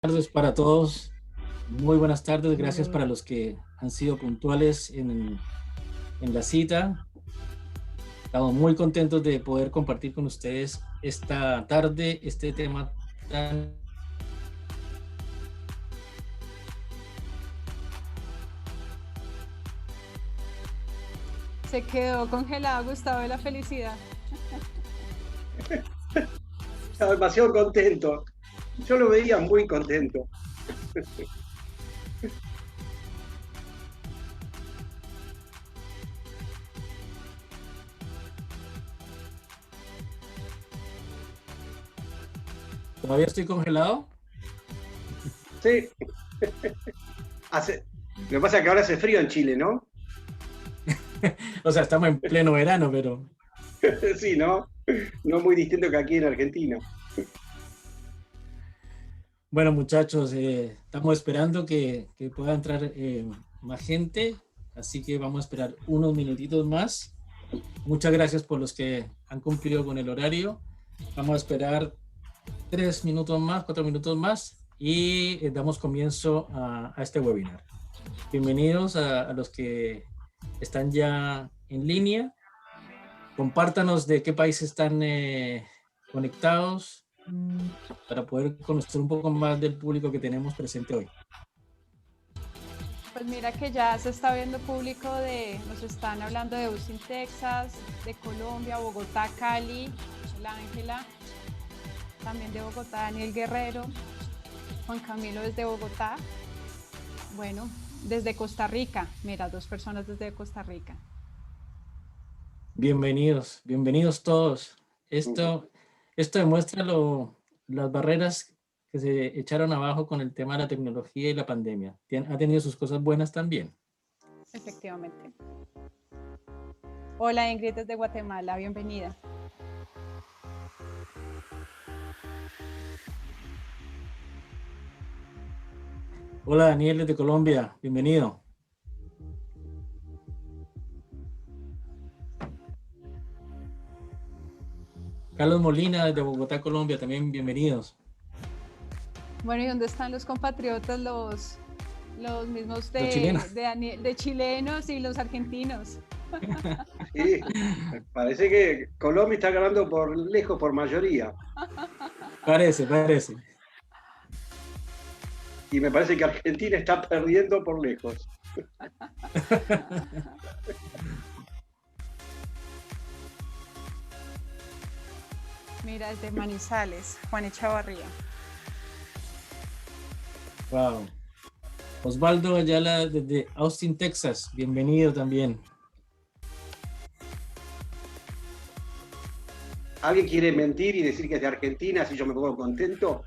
Buenas tardes para todos. Muy buenas tardes. Gracias para los que han sido puntuales en la cita. Estamos muy contentos de poder compartir con ustedes esta tarde este tema tan... Se quedó congelado Gustavo de la felicidad. Estaba demasiado contento. Yo lo veía muy contento. ¿Todavía estoy congelado? Sí. Lo que pasa es que ahora hace frío en Chile, ¿no? O sea, estamos en pleno verano, pero... Sí, ¿no? No muy distinto que aquí en Argentina. Bueno, muchachos, estamos esperando que pueda entrar más gente, así que vamos a esperar unos minutitos más. Muchas gracias por los que han cumplido con el horario. Vamos a esperar 3 minutos más, 4 minutos más y damos comienzo a este webinar. Bienvenidos a los que están ya en línea. Compártanos de qué país están conectados para poder conocer un poco más del público que tenemos presente hoy. Pues mira que ya se está viendo público nos están hablando de Austin, Texas, de Colombia, Bogotá, Cali, la Ángela, también de Bogotá, Daniel Guerrero, Juan Camilo desde Bogotá, bueno, desde Costa Rica, mira, 2 personas desde Costa Rica. Bienvenidos, bienvenidos todos. Esto demuestra las barreras que se echaron abajo con el tema de la tecnología y la pandemia. Ha tenido sus cosas buenas también. Efectivamente. Hola Ingrid desde Guatemala, bienvenida. Hola Daniel desde Colombia, bienvenido. Carlos Molina desde Bogotá, Colombia, también bienvenidos. Bueno, ¿y dónde están los compatriotas, los mismos de chilenos y los argentinos? Sí, parece que Colombia está ganando por lejos, por mayoría. Parece. Y me parece que Argentina está perdiendo por lejos. Mira, desde Manizales, Juan Echavarría. Wow. Osvaldo Ayala desde Austin, Texas, bienvenido también. ¿Alguien quiere mentir y decir que es de Argentina, así yo me pongo contento?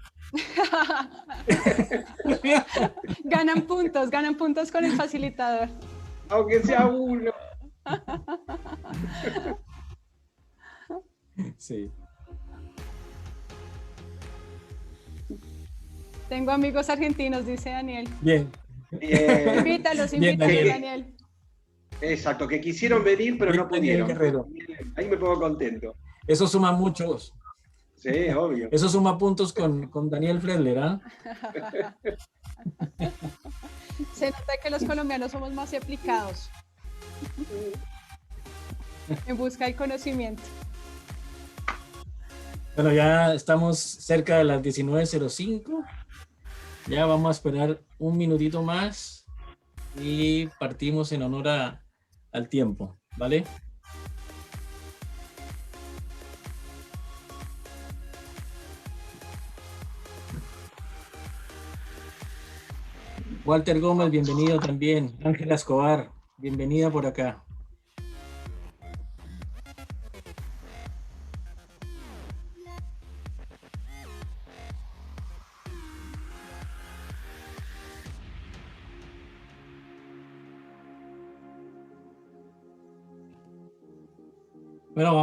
Ganan puntos con el facilitador. Aunque sea uno. Sí. Tengo amigos argentinos, dice Daniel. Bien. Invítalos, Daniel. Exacto, que quisieron venir, pero no pudieron. Guerrero. Ahí me pongo contento. Eso suma muchos. Sí, obvio. Eso suma puntos con Daniel Fredler, ¿ah? Se nota que los colombianos somos más aplicados en busca del conocimiento. Bueno, ya estamos cerca de las 19:05. Ya vamos a esperar un minutito más y partimos en honor al tiempo, ¿vale? Walter Gómez, bienvenido también. Ángela Escobar, bienvenida por acá. Bueno,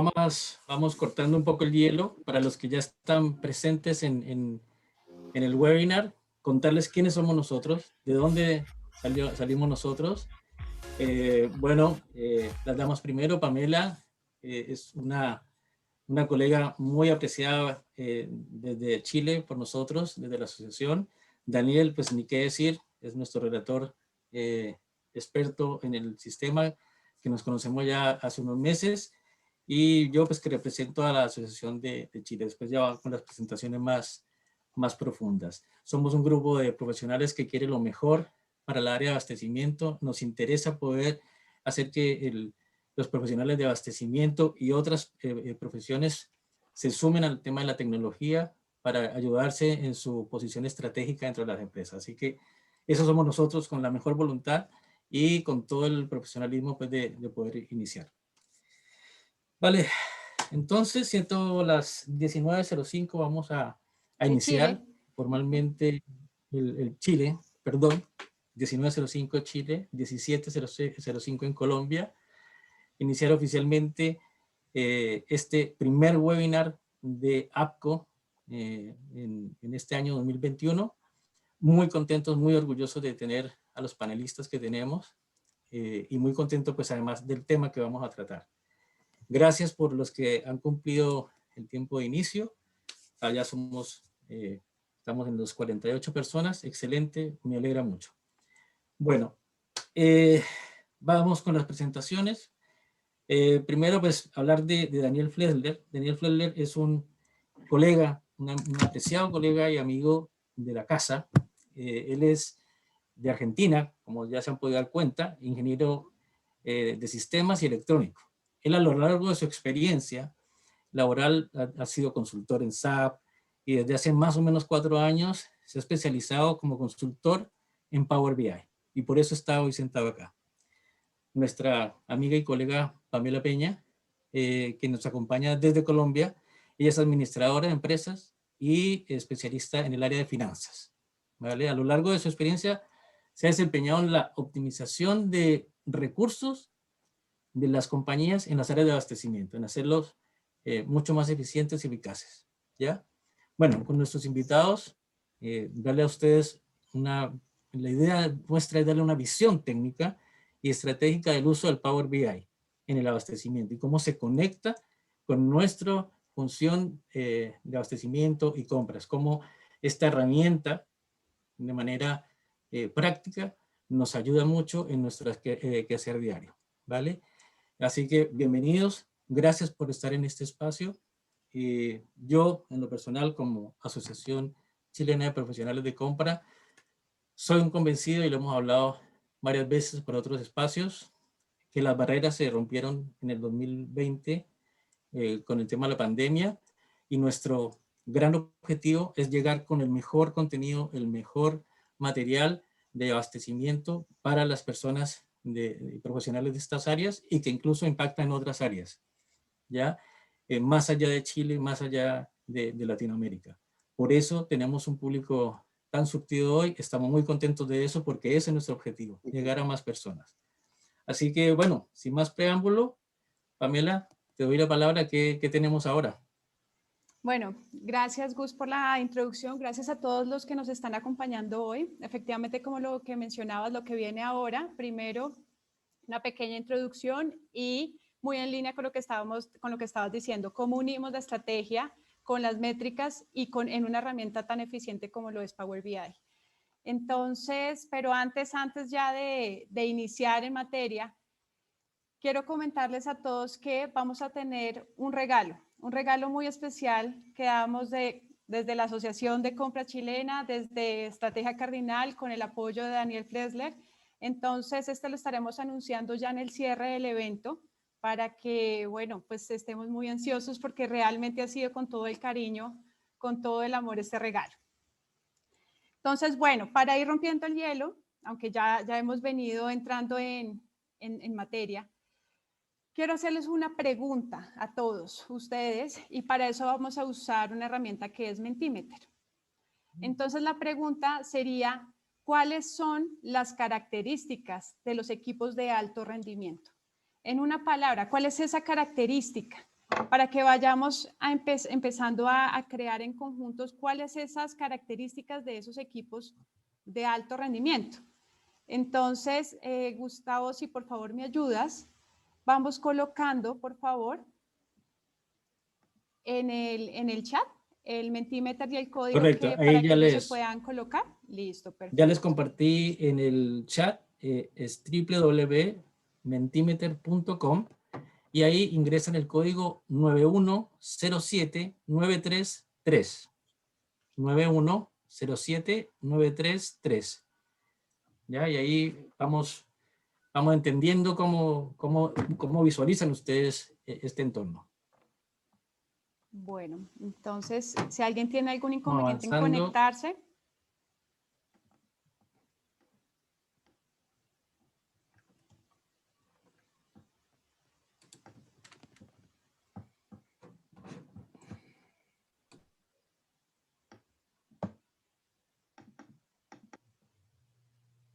vamos cortando un poco el hielo para los que ya están presentes en el webinar, contarles quiénes somos nosotros, de dónde salimos nosotros. Las damas primero, Pamela es una colega muy apreciada desde Chile por nosotros, desde la asociación. Daniel, pues ni qué decir, es nuestro relator experto en el sistema, que nos conocemos ya hace unos meses, y yo pues que represento a la Asociación de Chile. Después ya va con las presentaciones más profundas. Somos un grupo de profesionales que quiere lo mejor para el área de abastecimiento. Nos interesa poder hacer que los profesionales de abastecimiento y otras profesiones se sumen al tema de la tecnología para ayudarse en su posición estratégica dentro de las empresas. Así que eso somos nosotros, con la mejor voluntad y con todo el profesionalismo pues, de poder iniciar. Vale, entonces, siendo las 19:05, vamos a iniciar Chile. formalmente el Chile, perdón, 19:05 Chile, 17:05 en Colombia. Iniciar oficialmente este primer webinar de APCO en este año 2021. Muy contentos, muy orgullosos de tener a los panelistas que tenemos y muy contentos pues además del tema que vamos a tratar. Gracias por los que han cumplido el tiempo de inicio. Allá estamos en los 48 personas. Excelente, me alegra mucho. Bueno, vamos con las presentaciones. Primero, pues, hablar de Daniel Flesler. Daniel Flesler es un colega, un apreciado colega y amigo de la casa. Él es de Argentina, como ya se han podido dar cuenta, ingeniero de sistemas y electrónico. Él, a lo largo de su experiencia laboral, ha sido consultor en SAP y desde hace más o menos 4 años se ha especializado como consultor en Power BI, y por eso está hoy sentado acá. Nuestra amiga y colega Pamela Peña, que nos acompaña desde Colombia. Ella es administradora de empresas y especialista en el área de finanzas, ¿vale? A lo largo de su experiencia se ha desempeñado en la optimización de recursos de las compañías en las áreas de abastecimiento, en hacerlos mucho más eficientes y eficaces, ¿ya? Bueno, con nuestros invitados, darle a ustedes la idea nuestra es darle una visión técnica y estratégica del uso del Power BI en el abastecimiento y cómo se conecta con nuestra función de abastecimiento y compras, cómo esta herramienta de manera práctica nos ayuda mucho en nuestro quehacer diario, ¿vale? Así que bienvenidos, gracias por estar en este espacio. Yo, en lo personal, como Asociación Chilena de Profesionales de Compra, soy un convencido, y lo hemos hablado varias veces por otros espacios, que las barreras se rompieron en el 2020 con el tema de la pandemia, y nuestro gran objetivo es llegar con el mejor contenido, el mejor material de abastecimiento para las personas profesionales de estas áreas y que incluso impacta en otras áreas, ¿ya? Más allá de Chile, más allá de Latinoamérica. Por eso tenemos un público tan surtido hoy. Estamos muy contentos de eso porque ese es nuestro objetivo, llegar a más personas. Así que, bueno, sin más preámbulo, Pamela, te doy la palabra. ¿Qué tenemos ahora? Bueno, gracias Gus por la introducción, gracias a todos los que nos están acompañando hoy. Efectivamente, como lo que mencionabas, lo que viene ahora, primero una pequeña introducción y muy en línea con lo que estabas diciendo, cómo unimos la estrategia con las métricas y en una herramienta tan eficiente como lo es Power BI. Entonces, pero antes ya de iniciar en materia, quiero comentarles a todos que vamos a tener un regalo muy especial que damos desde la Asociación de Compra Chilena, desde Estrategia Cardinal, con el apoyo de Daniel Flesler. Entonces, lo estaremos anunciando ya en el cierre del evento para que, bueno, pues estemos muy ansiosos porque realmente ha sido con todo el cariño, con todo el amor este regalo. Entonces, bueno, para ir rompiendo el hielo, aunque ya hemos venido entrando en materia, quiero hacerles una pregunta a todos ustedes y para eso vamos a usar una herramienta que es Mentimeter. Entonces la pregunta sería, ¿cuáles son las características de los equipos de alto rendimiento? En una palabra, ¿cuál es esa característica? Para que vayamos empezando a crear en conjuntos cuáles son esas características de esos equipos de alto rendimiento. Entonces, Gustavo, si por favor me ayudas, vamos colocando, por favor, en el chat el Mentimeter y el código Correcto, para ahí que ya ellos se les, puedan colocar. Listo, perfecto. ya les compartí en el chat, es www.mentimeter.com y ahí ingresan el código 9107933. 9107933. ¿Ya? Y ahí vamos entendiendo cómo visualizan ustedes este entorno. Bueno, entonces, si alguien tiene algún Vamos inconveniente en avanzando. conectarse.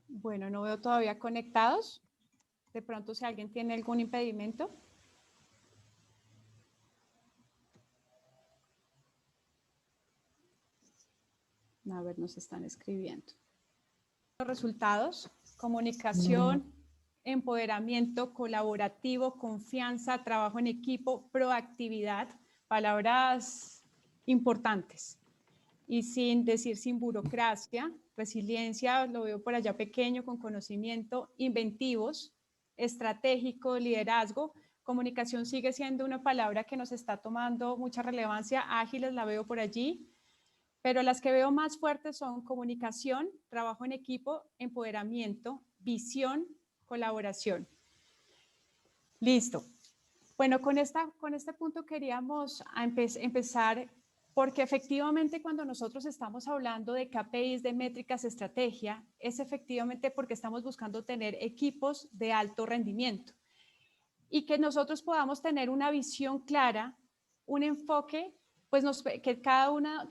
Bueno, no veo todavía conectados. De pronto, si alguien tiene algún impedimento. A ver, nos están escribiendo. Los resultados: comunicación, empoderamiento, colaborativo, confianza, trabajo en equipo, proactividad, palabras importantes. Y sin decir sin burocracia, resiliencia, lo veo por allá pequeño, con conocimiento, inventivos, estratégico, liderazgo. Comunicación sigue siendo una palabra que nos está tomando mucha relevancia. Ágiles la veo por allí. Pero las que veo más fuertes son comunicación, trabajo en equipo, empoderamiento, visión, colaboración. Listo. Bueno, con este punto queríamos empezar porque efectivamente cuando nosotros estamos hablando de KPIs, de métricas, estrategia, es efectivamente porque estamos buscando tener equipos de alto rendimiento y que nosotros podamos tener una visión clara, un enfoque, pues que cada uno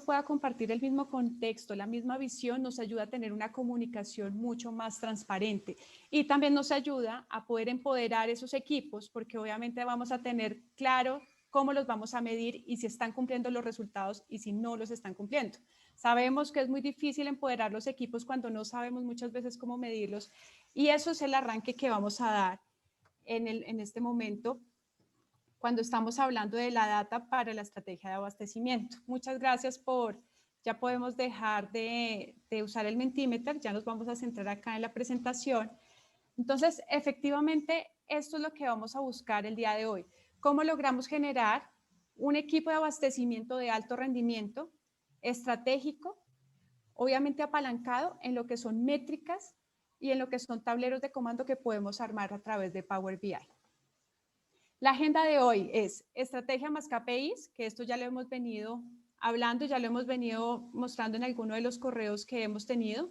pueda compartir el mismo contexto, la misma visión, nos ayuda a tener una comunicación mucho más transparente y también nos ayuda a poder empoderar esos equipos, porque obviamente vamos a tener claro cómo los vamos a medir y si están cumpliendo los resultados y si no los están cumpliendo. Sabemos que es muy difícil empoderar los equipos cuando no sabemos muchas veces cómo medirlos y eso es el arranque que vamos a dar en este momento cuando estamos hablando de la data para la estrategia de abastecimiento. Muchas gracias ya podemos dejar de usar el Mentimeter, ya nos vamos a centrar acá en la presentación. Entonces, efectivamente, esto es lo que vamos a buscar el día de hoy. ¿Cómo logramos generar un equipo de abastecimiento de alto rendimiento, estratégico, obviamente apalancado en lo que son métricas y en lo que son tableros de comando que podemos armar a través de Power BI? La agenda de hoy es estrategia más KPIs, que esto ya lo hemos venido hablando, ya lo hemos venido mostrando en alguno de los correos que hemos tenido.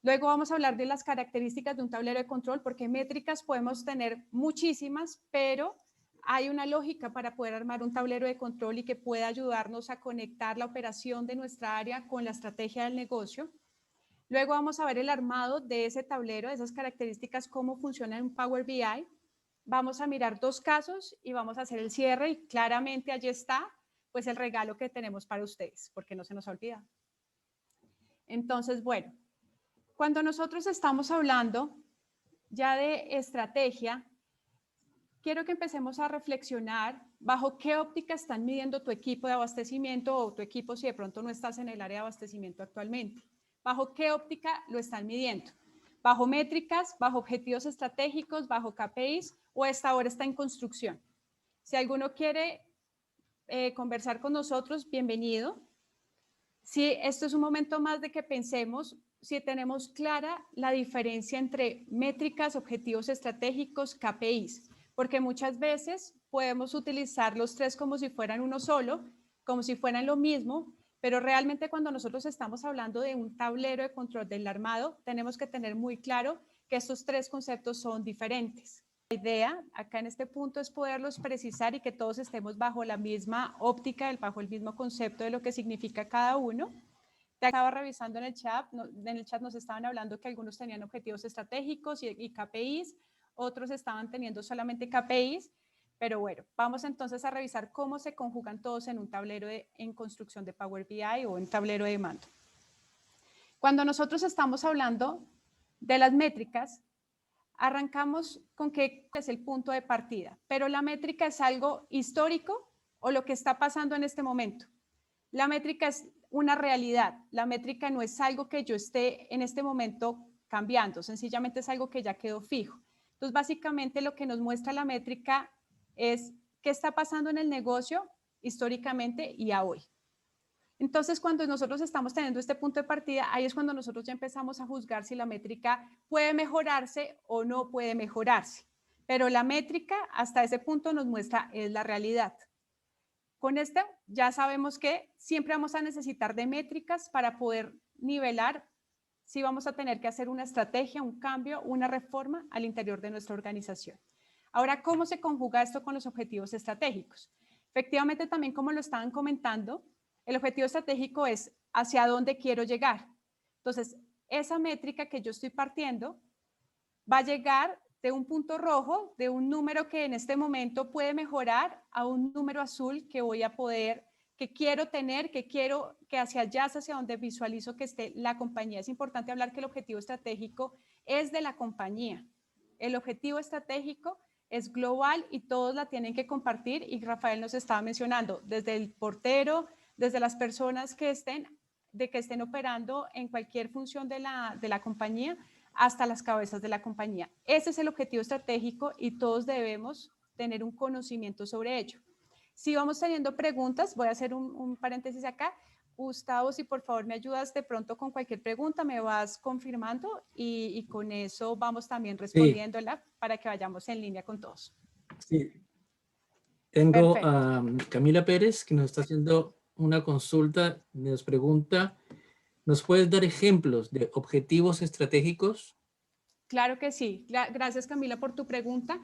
Luego vamos a hablar de las características de un tablero de control, porque métricas podemos tener muchísimas, pero hay una lógica para poder armar un tablero de control y que pueda ayudarnos a conectar la operación de nuestra área con la estrategia del negocio. Luego vamos a ver el armado de ese tablero, de esas características, cómo funciona en Power BI. Vamos a mirar 2 casos y vamos a hacer el cierre y claramente allí está pues el regalo que tenemos para ustedes, porque no se nos olvida. Entonces, bueno, cuando nosotros estamos hablando ya de estrategia, quiero que empecemos a reflexionar bajo qué óptica están midiendo tu equipo de abastecimiento o tu equipo si de pronto no estás en el área de abastecimiento actualmente. ¿Bajo qué óptica lo están midiendo? ¿Bajo métricas, bajo objetivos estratégicos, bajo KPIs o hasta ahora está en construcción? Si alguno quiere conversar con nosotros, bienvenido. Si esto es un momento más de que pensemos si tenemos clara la diferencia entre métricas, objetivos estratégicos, KPIs, porque muchas veces podemos utilizar los 3 como si fueran uno solo, como si fueran lo mismo, pero realmente cuando nosotros estamos hablando de un tablero de control del armado, tenemos que tener muy claro que estos 3 conceptos son diferentes. La idea acá en este punto es poderlos precisar y que todos estemos bajo la misma óptica, bajo el mismo concepto de lo que significa cada uno. Te estaba revisando en el chat nos estaban hablando que algunos tenían objetivos estratégicos y KPIs, otros estaban teniendo solamente KPIs, pero bueno, vamos entonces a revisar cómo se conjugan todos en un tablero en construcción de Power BI o en tablero de mando. Cuando nosotros estamos hablando de las métricas, arrancamos con qué es el punto de partida, pero la métrica es algo histórico o lo que está pasando en este momento. La métrica es una realidad. La métrica no es algo que yo esté en este momento cambiando, sencillamente es algo que ya quedó fijo. Entonces, básicamente lo que nos muestra la métrica es qué está pasando en el negocio históricamente y a hoy. Entonces, cuando nosotros estamos teniendo este punto de partida, ahí es cuando nosotros ya empezamos a juzgar si la métrica puede mejorarse o no puede mejorarse. Pero la métrica hasta ese punto nos muestra es la realidad. Con esto ya sabemos que siempre vamos a necesitar de métricas para poder nivelar si vamos a tener que hacer una estrategia, un cambio, una reforma al interior de nuestra organización. Ahora, ¿cómo se conjuga esto con los objetivos estratégicos? Efectivamente, también como lo estaban comentando, el objetivo estratégico es hacia dónde quiero llegar. Entonces, esa métrica que yo estoy partiendo va a llegar de un punto rojo, de un número que en este momento puede mejorar, a un número azul que voy a poder, que quiero tener, que quiero que hacia allá es hacia donde visualizo que esté la compañía. Es importante hablar que el objetivo estratégico es de la compañía. El objetivo estratégico es global y todos la tienen que compartir, y Rafael nos estaba mencionando, desde el portero, desde las personas que estén operando en cualquier función de la compañía, hasta las cabezas de la compañía. Ese es el objetivo estratégico y todos debemos tener un conocimiento sobre ello. Si vamos teniendo preguntas, voy a hacer un paréntesis acá. Gustavo, si por favor me ayudas de pronto con cualquier pregunta, me vas confirmando y con eso vamos también respondiéndola para que vayamos en línea con todos. Sí. Tengo Perfecto. a Camila Pérez, que nos está haciendo una consulta. Nos pregunta, ¿nos puedes dar ejemplos de objetivos estratégicos? Claro que sí. Gracias, Camila, por tu pregunta.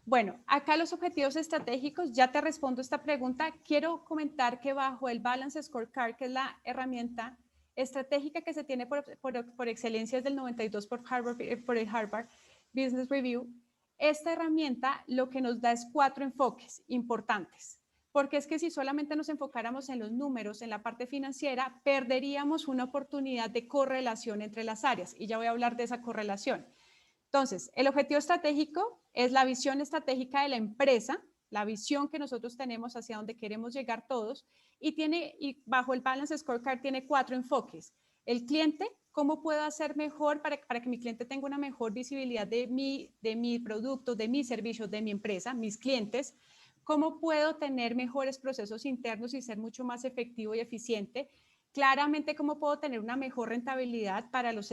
Bueno, acá los objetivos estratégicos, ya te respondo esta pregunta. Quiero comentar que bajo el Balance Scorecard, que es la herramienta estratégica que se tiene por excelencia desde el 92 por el Harvard Business Review, esta herramienta lo que nos da es 4 enfoques importantes. Porque es que si solamente nos enfocáramos en los números, en la parte financiera, perderíamos una oportunidad de correlación entre las áreas. Y ya voy a hablar de esa correlación. Entonces, el objetivo estratégico es la visión estratégica de la empresa, la visión que nosotros tenemos hacia donde queremos llegar todos, y bajo el Balance Scorecard tiene 4 enfoques. El cliente, ¿cómo puedo hacer mejor para que mi cliente tenga una mejor visibilidad de mi producto, de mis servicios, de mi empresa, mis clientes? ¿Cómo puedo tener mejores procesos internos y ser mucho más efectivo y eficiente? Claramente, ¿cómo puedo tener una mejor rentabilidad para los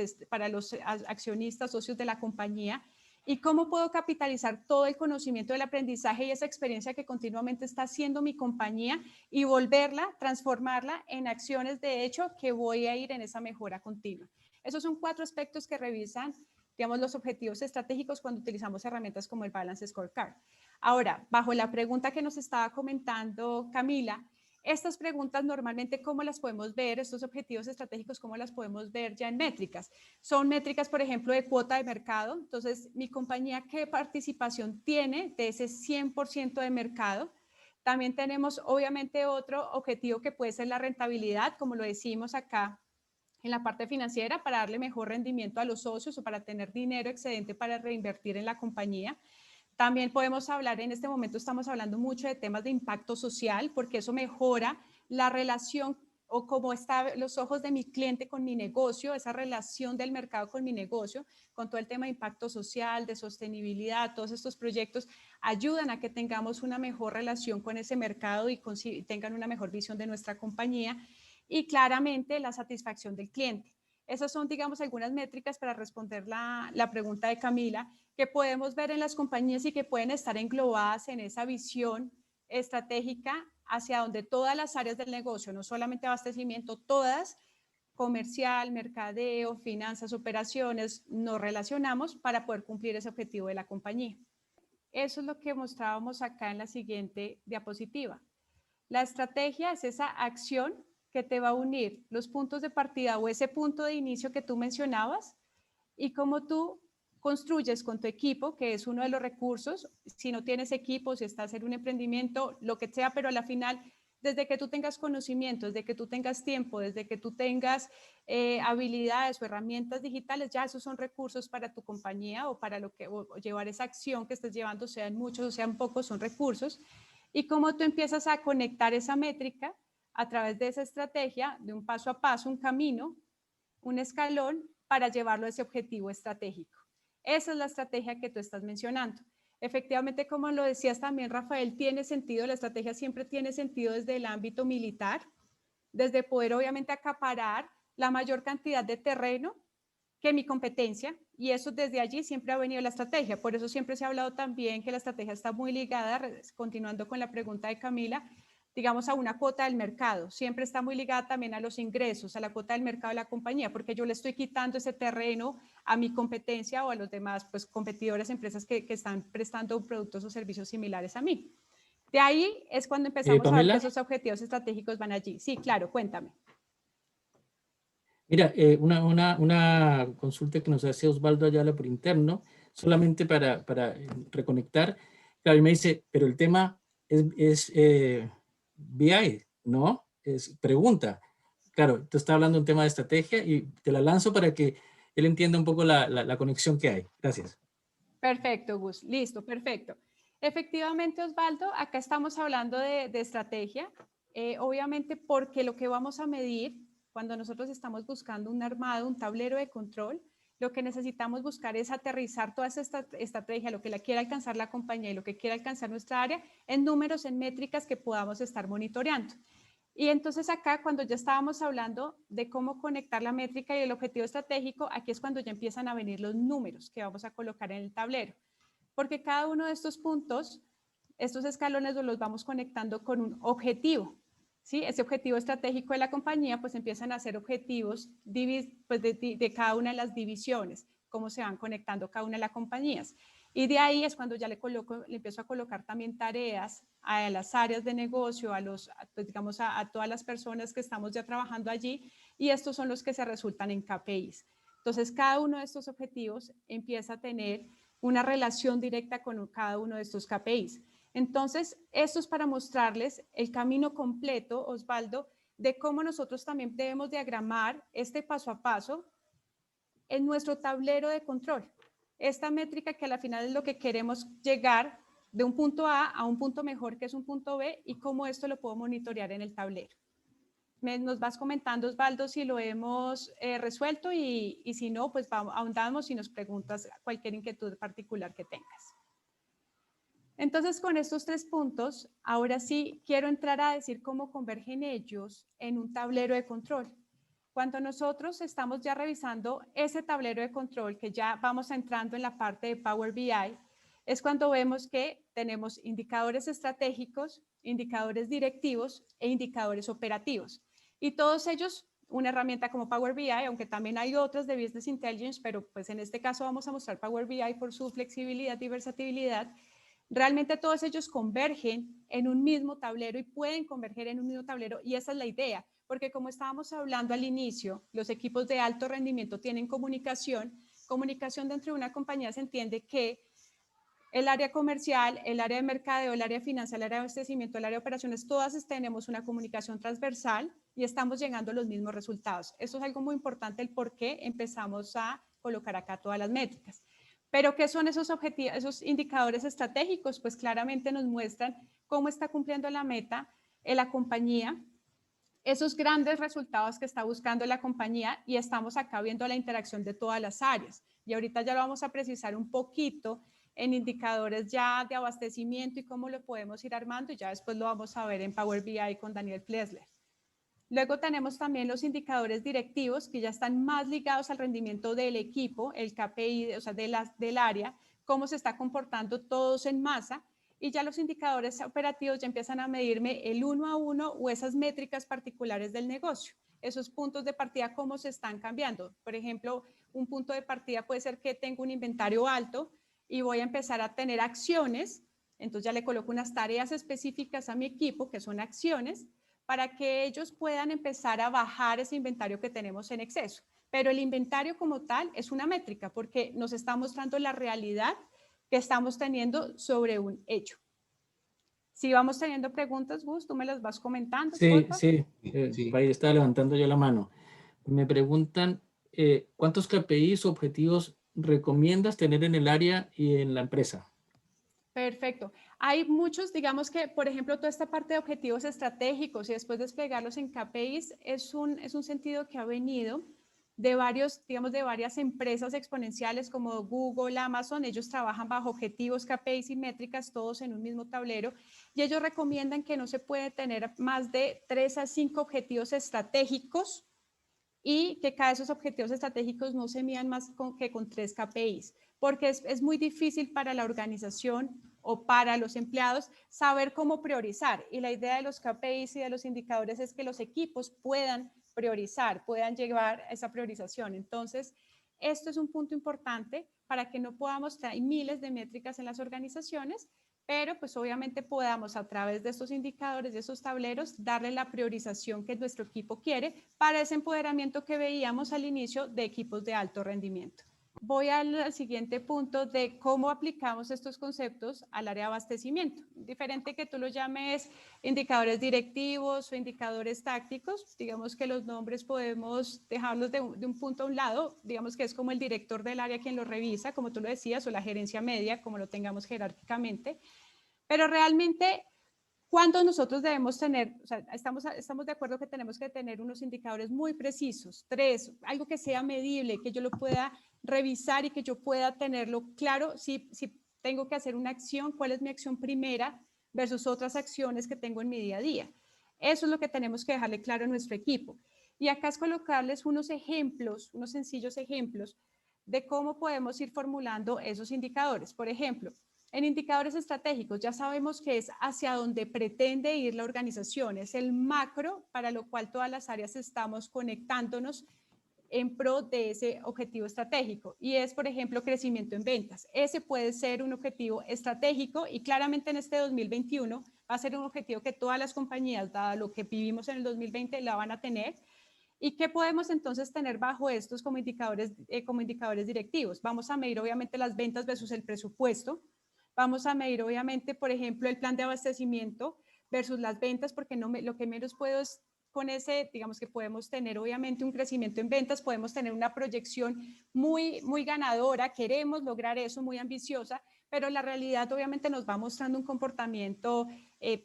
accionistas, socios de la compañía? ¿Y cómo puedo capitalizar todo el conocimiento del aprendizaje y esa experiencia que continuamente está haciendo mi compañía y volverla, transformarla en acciones de hecho que voy a ir en esa mejora continua? Esos son 4 aspectos que revisan, digamos, los objetivos estratégicos cuando utilizamos herramientas como el Balance Scorecard. Ahora, bajo la pregunta que nos estaba comentando Camila, estas preguntas normalmente, ¿cómo las podemos ver? Estos objetivos estratégicos, ¿cómo las podemos ver ya en métricas? Son métricas, por ejemplo, de cuota de mercado. Entonces, mi compañía, ¿qué participación tiene de ese 100% de mercado? También tenemos, obviamente, otro objetivo que puede ser la rentabilidad, como lo decimos acá en la parte financiera, para darle mejor rendimiento a los socios o para tener dinero excedente para reinvertir en la compañía. También podemos hablar, en este momento estamos hablando mucho de temas de impacto social, porque eso mejora la relación o cómo están los ojos de mi cliente con mi negocio, esa relación del mercado con mi negocio, con todo el tema de impacto social, de sostenibilidad. Todos estos proyectos ayudan a que tengamos una mejor relación con ese mercado y tengan una mejor visión de nuestra compañía, y claramente la satisfacción del cliente. Esas son, digamos, algunas métricas para responder la pregunta de Camila, que podemos ver en las compañías y que pueden estar englobadas en esa visión estratégica hacia donde todas las áreas del negocio, no solamente abastecimiento, todas, comercial, mercadeo, finanzas, operaciones, nos relacionamos para poder cumplir ese objetivo de la compañía. Eso es lo que mostrábamos acá en la siguiente diapositiva. La estrategia es esa acción que te va a unir los puntos de partida o ese punto de inicio que tú mencionabas, y cómo tú construyes con tu equipo, que es uno de los recursos. Si no tienes equipo, si estás en un emprendimiento, lo que sea, pero a la final, desde que tú tengas conocimiento, desde que tú tengas tiempo, desde que tú tengas habilidades o herramientas digitales, ya esos son recursos para tu compañía o para o llevar esa acción que estés llevando, sean muchos o sean pocos, son recursos. Y cómo tú empiezas a conectar esa métrica a través de esa estrategia, de un paso a paso, un camino, un escalón para llevarlo a ese objetivo estratégico. Esa es la estrategia que tú estás mencionando. Efectivamente, como lo decías también, Rafael, tiene sentido, la estrategia siempre tiene sentido desde el ámbito militar, desde poder obviamente acaparar la mayor cantidad de terreno que mi competencia, y eso desde allí siempre ha venido la estrategia. Por eso siempre se ha hablado también que la estrategia está muy ligada, continuando con la pregunta de Camila, digamos a una cuota del mercado, siempre está muy ligada también a los ingresos, a la cuota del mercado de la compañía, porque yo le estoy quitando ese terreno a mi competencia o a los demás pues, competidores, empresas que están prestando productos o servicios similares a mí. De ahí es cuando empezamos a ver que esos objetivos estratégicos van allí. Sí, claro, cuéntame. Mira, una consulta que nos hacía Osvaldo Ayala por interno, solamente para reconectar. Claro, y me dice, pero el tema es BI, ¿no? Es pregunta. Claro, tú estás hablando de un tema de estrategia y te la lanzo para que él entienda un poco la conexión que hay. Gracias. Perfecto, Gus. Listo, perfecto. Efectivamente, Osvaldo, acá estamos hablando de estrategia, obviamente porque lo que vamos a medir cuando nosotros estamos buscando un armado, un tablero de control, lo que necesitamos buscar es aterrizar toda esa estrategia, lo que la quiere alcanzar la compañía y lo que quiere alcanzar nuestra área, en números, en métricas que podamos estar monitoreando. Y entonces acá, cuando ya estábamos hablando de cómo conectar la métrica y el objetivo estratégico, aquí es cuando ya empiezan a venir los números que vamos a colocar en el tablero. Porque cada uno de estos puntos, estos escalones los vamos conectando con un objetivo. ¿Sí? Ese objetivo estratégico de la compañía, pues empiezan a ser objetivos pues, de cada una de las divisiones, cómo se van conectando cada una de las compañías. Y de ahí es cuando ya le empiezo a colocar también tareas a las áreas de negocio, pues digamos a todas las personas que estamos ya trabajando allí, y estos son los que se resultan en KPIs. Entonces, cada uno de estos objetivos empieza a tener una relación directa con cada uno de estos KPIs. Entonces, esto es para mostrarles el camino completo, Osvaldo, de cómo nosotros también debemos diagramar este paso a paso en nuestro tablero de control. Esta métrica que a la final es lo que queremos llegar de un punto A un punto mejor que es un punto B y cómo esto lo puedo monitorear en el tablero. Nos vas comentando, Osvaldo, si lo hemos resuelto y si no, pues ahondamos y nos preguntas cualquier inquietud particular que tengas. Entonces, con estos 3 puntos, ahora sí quiero entrar a decir cómo convergen ellos en un tablero de control. Cuando nosotros estamos ya revisando ese tablero de control, que ya vamos entrando en la parte de Power BI, es cuando vemos que tenemos indicadores estratégicos, indicadores directivos e indicadores operativos. Y todos ellos, una herramienta como Power BI, aunque también hay otras de Business Intelligence, pero pues en este caso vamos a mostrar Power BI por su flexibilidad y versatilidad. Realmente todos ellos convergen en un mismo tablero y pueden converger en un mismo tablero y esa es la idea, porque como estábamos hablando al inicio, los equipos de alto rendimiento tienen comunicación dentro de una compañía se entiende que el área comercial, el área de mercadeo, el área financiera, el área de abastecimiento, el área de operaciones, todas tenemos una comunicación transversal y estamos llegando a los mismos resultados. Eso es algo muy importante, el por qué empezamos a colocar acá todas las métricas. Pero, ¿qué son esos objetivos, esos indicadores estratégicos? Pues claramente nos muestran cómo está cumpliendo la meta en la compañía, esos grandes resultados que está buscando la compañía y estamos acá viendo la interacción de todas las áreas. Y ahorita ya lo vamos a precisar un poquito en indicadores ya de abastecimiento y cómo lo podemos ir armando y ya después lo vamos a ver en Power BI con Daniel Plesler. Luego tenemos también los indicadores directivos que ya están más ligados al rendimiento del equipo, el KPI, o sea, del área, cómo se está comportando todos en masa y ya los indicadores operativos ya empiezan a medirme el 1 a 1 o esas métricas particulares del negocio, esos puntos de partida, cómo se están cambiando. Por ejemplo, un punto de partida puede ser que tengo un inventario alto y voy a empezar a tener acciones, entonces ya le coloco unas tareas específicas a mi equipo que son acciones, para que ellos puedan empezar a bajar ese inventario que tenemos en exceso. Pero el inventario como tal es una métrica porque nos está mostrando la realidad que estamos teniendo sobre un hecho. Si vamos teniendo preguntas, Gus, tú me las vas comentando. Sí, sí, ahí estaba levantando yo la mano. Me preguntan, ¿cuántos KPIs o objetivos recomiendas tener en el área y en la empresa? Perfecto. Hay muchos, digamos que, por ejemplo, toda esta parte de objetivos estratégicos y después desplegarlos en KPIs es un sentido que ha venido de varios, digamos, de varias empresas exponenciales como Google, Amazon. Ellos trabajan bajo objetivos, KPIs y métricas, todos en un mismo tablero, y ellos recomiendan que no se puede tener más de 3 a 5 objetivos estratégicos y que cada esos objetivos estratégicos no se midan más que con 3 KPIs, porque es muy difícil para la organización o para los empleados saber cómo priorizar. Y la idea de los KPIs y de los indicadores es que los equipos puedan priorizar, puedan llevar a esa priorización. Entonces, esto es un punto importante para que no podamos traer miles de métricas en las organizaciones, pero pues obviamente podamos a través de estos indicadores, de esos tableros, darle la priorización que nuestro equipo quiere para ese empoderamiento que veíamos al inicio de equipos de alto rendimiento. Voy al siguiente punto de cómo aplicamos estos conceptos al área de abastecimiento. Diferente que tú lo llames indicadores directivos o indicadores tácticos, digamos que los nombres podemos dejarlos de un punto a un lado, digamos que es como el director del área quien lo revisa, como tú lo decías, o la gerencia media, como lo tengamos jerárquicamente, pero realmente ¿cuándo nosotros debemos tener? O sea, estamos de acuerdo que tenemos que tener unos indicadores muy precisos, 3, algo que sea medible, que yo lo pueda revisar y que yo pueda tenerlo claro si tengo que hacer una acción, cuál es mi acción primera versus otras acciones que tengo en mi día a día. Eso es lo que tenemos que dejarle claro a nuestro equipo. Y acá es colocarles unos ejemplos, unos sencillos ejemplos de cómo podemos ir formulando esos indicadores. Por ejemplo, en indicadores estratégicos ya sabemos que es hacia donde pretende ir la organización, es el macro para lo cual todas las áreas estamos conectándonos en pro de ese objetivo estratégico y es, por ejemplo, crecimiento en ventas. Ese puede ser un objetivo estratégico y claramente en este 2021 va a ser un objetivo que todas las compañías, dado lo que vivimos en el 2020, la van a tener. ¿Y qué podemos entonces tener bajo estos como indicadores directivos? Vamos a medir obviamente las ventas versus el presupuesto. Vamos a medir obviamente, por ejemplo, el plan de abastecimiento versus las ventas, porque lo que menos puedo es con ese, digamos que podemos tener obviamente un crecimiento en ventas, podemos tener una proyección muy ganadora, queremos lograr eso, muy ambiciosa, pero la realidad obviamente nos va mostrando un comportamiento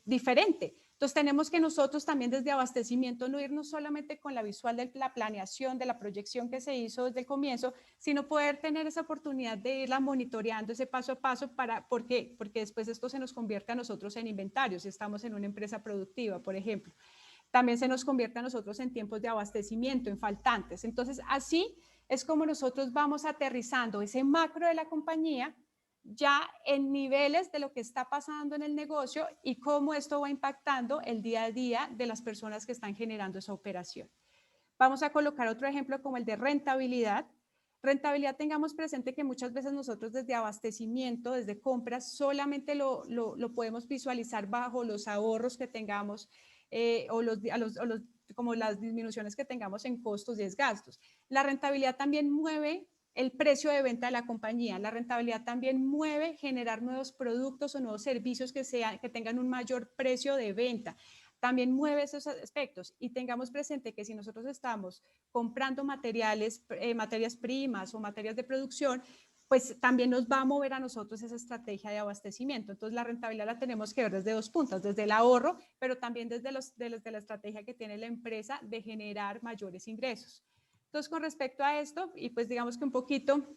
diferente. Entonces tenemos que nosotros también desde abastecimiento no irnos solamente con la visual de la planeación, de la proyección que se hizo desde el comienzo, sino poder tener esa oportunidad de irla monitoreando ese paso a paso ¿por qué? Porque después esto se nos convierte a nosotros en inventarios, si estamos en una empresa productiva, por ejemplo. También se nos convierte a nosotros en tiempos de abastecimiento, en faltantes. Entonces así es como nosotros vamos aterrizando ese macro de la compañía ya en niveles de lo que está pasando en el negocio y cómo esto va impactando el día a día de las personas que están generando esa operación. Vamos a colocar otro ejemplo como el de rentabilidad. Rentabilidad, tengamos presente que muchas veces nosotros desde abastecimiento, desde compras, solamente lo podemos visualizar bajo los ahorros que tengamos como las disminuciones que tengamos en costos y gastos. La rentabilidad también mueve el precio de venta de la compañía. La rentabilidad también mueve generar nuevos productos o nuevos servicios que tengan un mayor precio de venta. También mueve esos aspectos y tengamos presente que si nosotros estamos comprando materias primas o materias de producción, pues también nos va a mover a nosotros esa estrategia de abastecimiento. Entonces la rentabilidad la tenemos que ver desde 2 puntos, desde el ahorro, pero también desde la estrategia que tiene la empresa de generar mayores ingresos. Entonces, con respecto a esto, y pues digamos que un poquito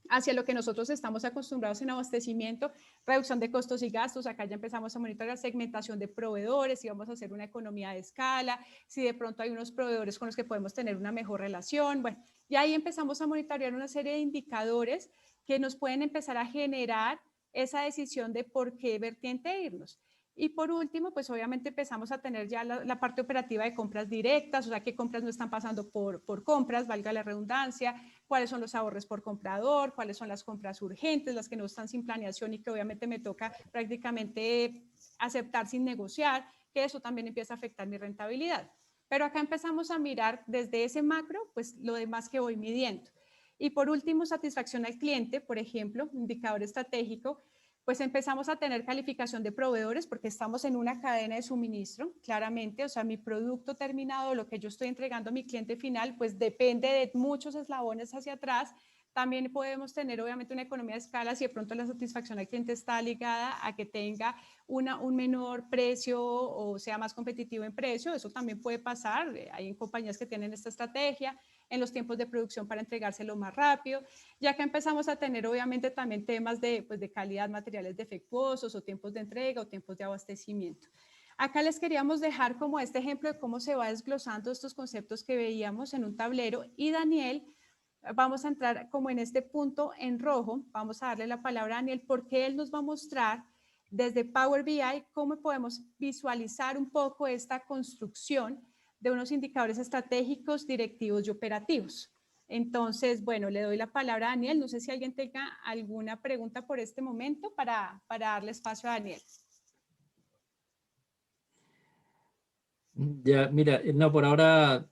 hacia lo que nosotros estamos acostumbrados en abastecimiento, reducción de costos y gastos, acá ya empezamos a monitorear segmentación de proveedores, si vamos a hacer una economía de escala, si de pronto hay unos proveedores con los que podemos tener una mejor relación, bueno, y ahí empezamos a monitorear una serie de indicadores que nos pueden empezar a generar esa decisión de por qué vertiente irnos. Y por último, pues obviamente empezamos a tener ya la parte operativa de compras directas, o sea, qué compras no están pasando por compras, valga la redundancia, cuáles son los ahorros por comprador, cuáles son las compras urgentes, las que no están sin planeación y que obviamente me toca prácticamente aceptar sin negociar, que eso también empieza a afectar mi rentabilidad. Pero acá empezamos a mirar desde ese macro, pues lo demás que voy midiendo. Y por último, satisfacción al cliente, por ejemplo, indicador estratégico, pues empezamos a tener calificación de proveedores porque estamos en una cadena de suministro, claramente, o sea, mi producto terminado, lo que yo estoy entregando a mi cliente final, pues depende de muchos eslabones hacia atrás, También podemos tener obviamente una economía de escala si de pronto la satisfacción al cliente está ligada a que tenga un menor precio o sea más competitivo en precio. Eso también puede pasar. Hay compañías que tienen esta estrategia en los tiempos de producción para entregárselo más rápido. Ya que empezamos a tener obviamente también temas de calidad, materiales defectuosos o tiempos de entrega o tiempos de abastecimiento. Acá les queríamos dejar como este ejemplo de cómo se va desglosando estos conceptos que veíamos en un tablero, y Daniel, vamos a entrar como en este punto en rojo, vamos a darle la palabra a Daniel porque él nos va a mostrar desde Power BI cómo podemos visualizar un poco esta construcción de unos indicadores estratégicos, directivos y operativos. Entonces, bueno, le doy la palabra a Daniel. No sé si alguien tenga alguna pregunta por este momento para darle espacio a Daniel. Ya, mira, no, por ahora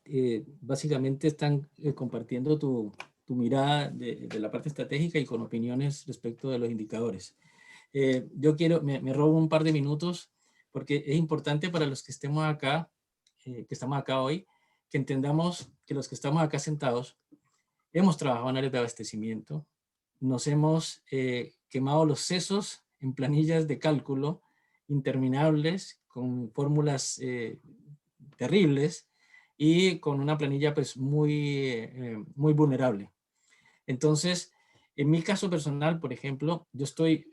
básicamente están compartiendo tu mirada de la parte estratégica y con opiniones respecto de los indicadores. Yo quiero, me robo un par de minutos porque es importante para los que estemos acá, que estamos acá hoy, que entendamos que los que estamos acá sentados hemos trabajado en áreas de abastecimiento, nos hemos quemado los sesos en planillas de cálculo interminables con fórmulas terribles y con una planilla pues muy vulnerable. Entonces, en mi caso personal, por ejemplo, yo estoy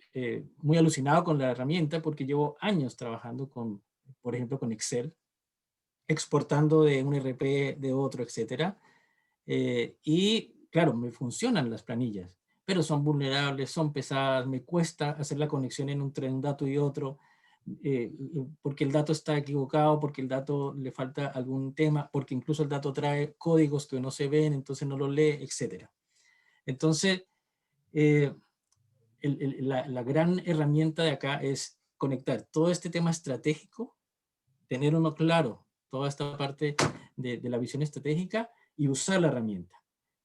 muy alucinado con la herramienta porque llevo años trabajando con, por ejemplo, con Excel, exportando de un RP de otro, etcétera. Y claro, me funcionan las planillas, pero son vulnerables, son pesadas, me cuesta hacer la conexión entre un dato y otro, porque el dato está equivocado, porque el dato le falta algún tema, porque incluso el dato trae códigos que no se ven, entonces no lo lee, etcétera. Entonces, la gran herramienta de acá es conectar todo este tema estratégico, tener uno claro, toda esta parte de la visión estratégica y usar la herramienta,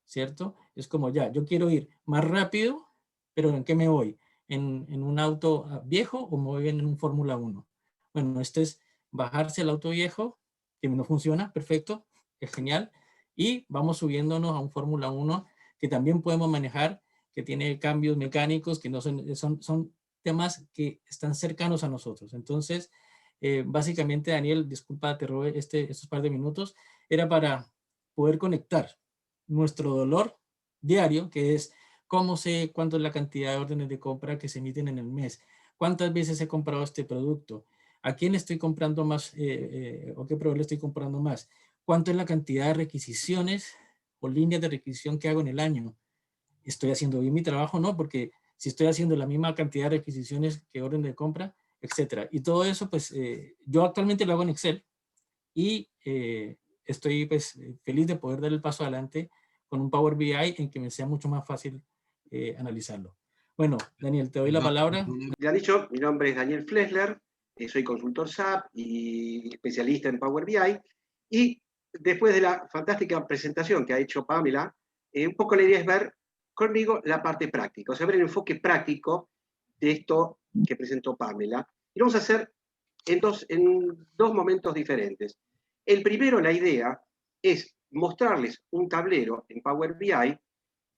¿cierto? Es como ya, yo quiero ir más rápido, pero ¿en qué me voy? ¿En un auto viejo o me voy en un Fórmula 1? Bueno, esto es bajarse el auto viejo, que no funciona, perfecto, es genial, y vamos subiéndonos a un Fórmula 1 que también podemos manejar, que tiene cambios mecánicos, que no son temas que están cercanos a nosotros. Entonces, básicamente, Daniel, disculpa, te robé estos par de minutos, era para poder conectar nuestro dolor diario, que es cómo sé cuánto es la cantidad de órdenes de compra que se emiten en el mes, cuántas veces he comprado este producto, a quién estoy comprando más o qué proveedor estoy comprando más, cuánto es la cantidad de requisiciones o líneas de requisición que hago en el año. ¿Estoy haciendo bien mi trabajo? No, porque si estoy haciendo la misma cantidad de requisiciones que orden de compra, etcétera. Y todo eso, pues, yo actualmente lo hago en Excel y estoy, pues, feliz de poder dar el paso adelante con un Power BI en que me sea mucho más fácil analizarlo. Bueno, Daniel, te doy la palabra. Ya han dicho, mi nombre es Daniel Flesler, soy consultor SAP y especialista en Power BI, y después de la fantástica presentación que ha hecho Pamela, un poco la idea es ver conmigo la parte práctica, o sea, ver el enfoque práctico de esto que presentó Pamela. Y lo vamos a hacer en dos momentos diferentes. El primero, la idea es mostrarles un tablero en Power BI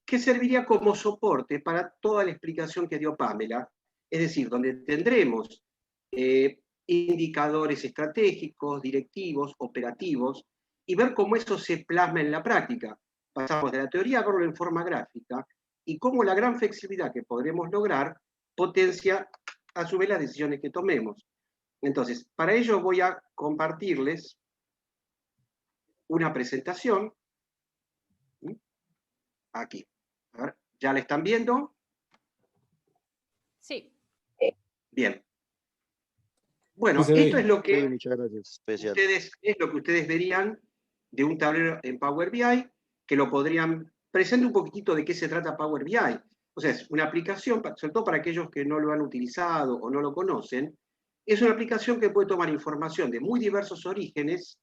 que serviría como soporte para toda la explicación que dio Pamela, es decir, donde tendremos indicadores estratégicos, directivos, operativos, y ver cómo eso se plasma en la práctica. Pasamos de la teoría a verlo en forma gráfica, y cómo la gran flexibilidad que podremos lograr potencia a su vez las decisiones que tomemos. Entonces, para ello voy a compartirles una presentación. Aquí. A ver, ¿ya la están viendo? Sí. Bien. Bueno, Sí, esto es lo que muchas gracias. ustedes verían de un tablero en Power BI, que lo podrían... Presente un poquitito de qué se trata Power BI. O sea, es una aplicación, sobre todo para aquellos que no lo han utilizado o no lo conocen, es una aplicación que puede tomar información de muy diversos orígenes,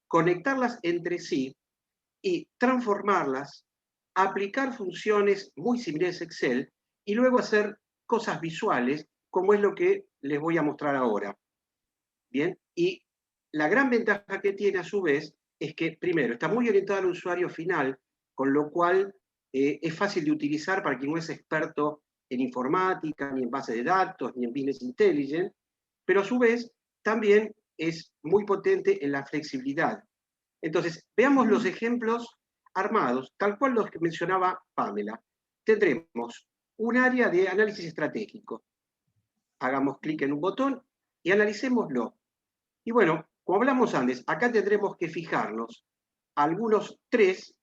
conectarlas entre sí y transformarlas, aplicar funciones muy similares a Excel y luego hacer cosas visuales, como es lo que les voy a mostrar ahora. Bien, y la gran ventaja que tiene a su vez es que, primero, está muy orientada al usuario final, con lo cual es fácil de utilizar para quien no es experto en informática, ni en base de datos, ni en business intelligence, pero a su vez también es muy potente en la flexibilidad. Entonces, veamos los ejemplos armados, tal cual los que mencionaba Pamela. Tendremos un área de análisis estratégico. Hagamos clic en un botón y analicémoslo. Y bueno, como hablamos antes, acá tendremos que fijarnos algunos 3,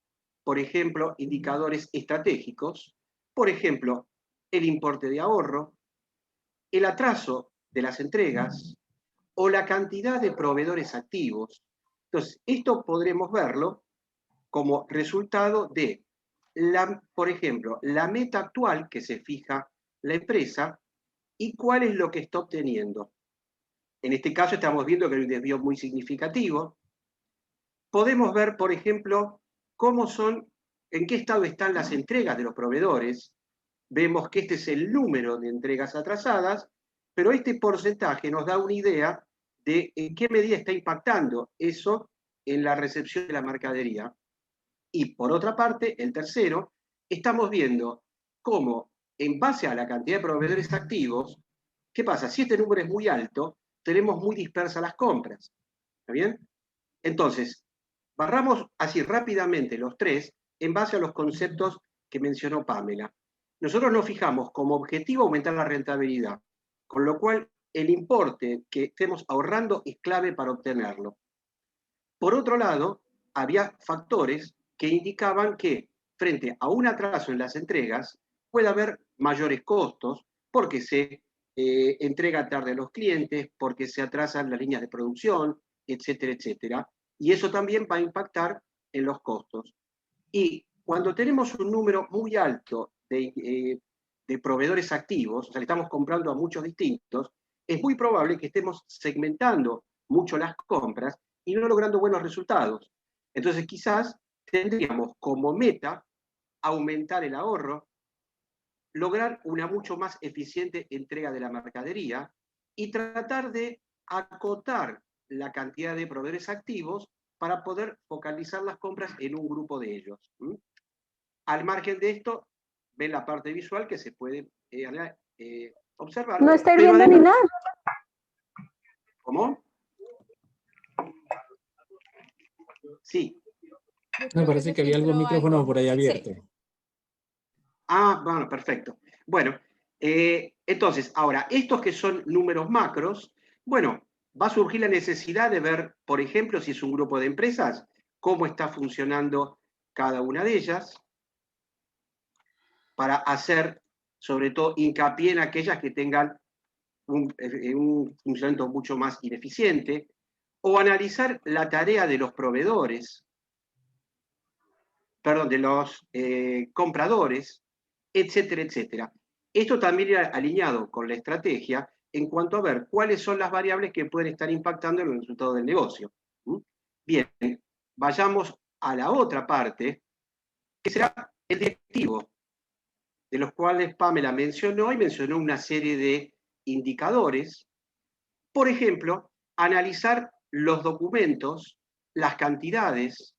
por ejemplo, indicadores estratégicos, por ejemplo, el importe de ahorro, el atraso de las entregas o la cantidad de proveedores activos. Entonces, esto podremos verlo como resultado de, por ejemplo, la meta actual que se fija la empresa y cuál es lo que está obteniendo. En este caso estamos viendo que hay un desvío muy significativo. Podemos ver, por ejemplo, en qué estado están las entregas de los proveedores. Vemos que este es el número de entregas atrasadas, pero este porcentaje nos da una idea de en qué medida está impactando eso en la recepción de la mercadería. Y por otra parte, el tercero, estamos viendo cómo, en base a la cantidad de proveedores activos, ¿qué pasa? Si este número es muy alto, tenemos muy dispersas las compras. ¿Está bien? Entonces, barramos así rápidamente los 3 en base a los conceptos que mencionó Pamela. Nosotros nos fijamos como objetivo aumentar la rentabilidad, con lo cual el importe que estemos ahorrando es clave para obtenerlo. Por otro lado, había factores que indicaban que frente a un atraso en las entregas puede haber mayores costos porque se entrega tarde a los clientes, porque se atrasan las líneas de producción, etcétera, etcétera. Y eso también va a impactar en los costos. Y cuando tenemos un número muy alto de proveedores activos, o sea, le estamos comprando a muchos distintos, es muy probable que estemos segmentando mucho las compras y no logrando buenos resultados. Entonces quizás tendríamos como meta aumentar el ahorro, lograr una mucho más eficiente entrega de la mercadería y tratar de acotar la cantidad de proveedores activos para poder focalizar las compras en un grupo de ellos. Al margen de esto, ven la parte visual que se puede observar. No estoy viendo ni nada. ¿Cómo? Sí. Me parece que había algún micrófono por ahí abierto. Sí. Ah, bueno, perfecto. Bueno, entonces, ahora, estos que son números macros, bueno, va a surgir la necesidad de ver, por ejemplo, si es un grupo de empresas, cómo está funcionando cada una de ellas, para hacer, sobre todo, hincapié en aquellas que tengan un funcionamiento mucho más ineficiente, o analizar la tarea de los proveedores, perdón, de los compradores, etcétera, etcétera. Esto también irá alineado con la estrategia en cuanto a ver cuáles son las variables que pueden estar impactando en el resultado del negocio. Bien, vayamos a la otra parte, que será el directivo, de los cuales Pamela mencionó, y mencionó una serie de indicadores. Por ejemplo, analizar los documentos, las cantidades,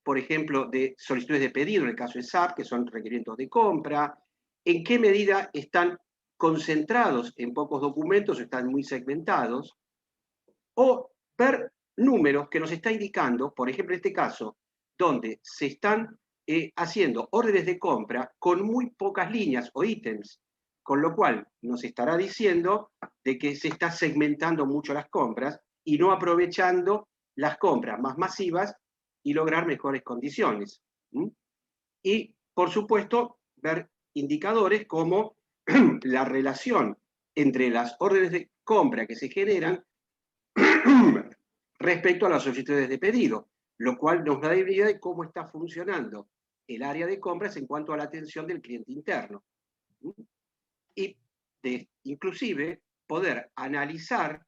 por ejemplo, de solicitudes de pedido, en el caso de SAP, que son requerimientos de compra, en qué medida están concentrados en pocos documentos o están muy segmentados, o ver números que nos está indicando, por ejemplo, en este caso, donde se están haciendo órdenes de compra con muy pocas líneas o ítems, con lo cual nos estará diciendo de que se está segmentando mucho las compras y no aprovechando las compras más masivas y lograr mejores condiciones. Y, por supuesto, ver indicadores como la relación entre las órdenes de compra que se generan respecto a las solicitudes de pedido, lo cual nos da idea de cómo está funcionando el área de compras en cuanto a la atención del cliente interno. Y inclusive poder analizar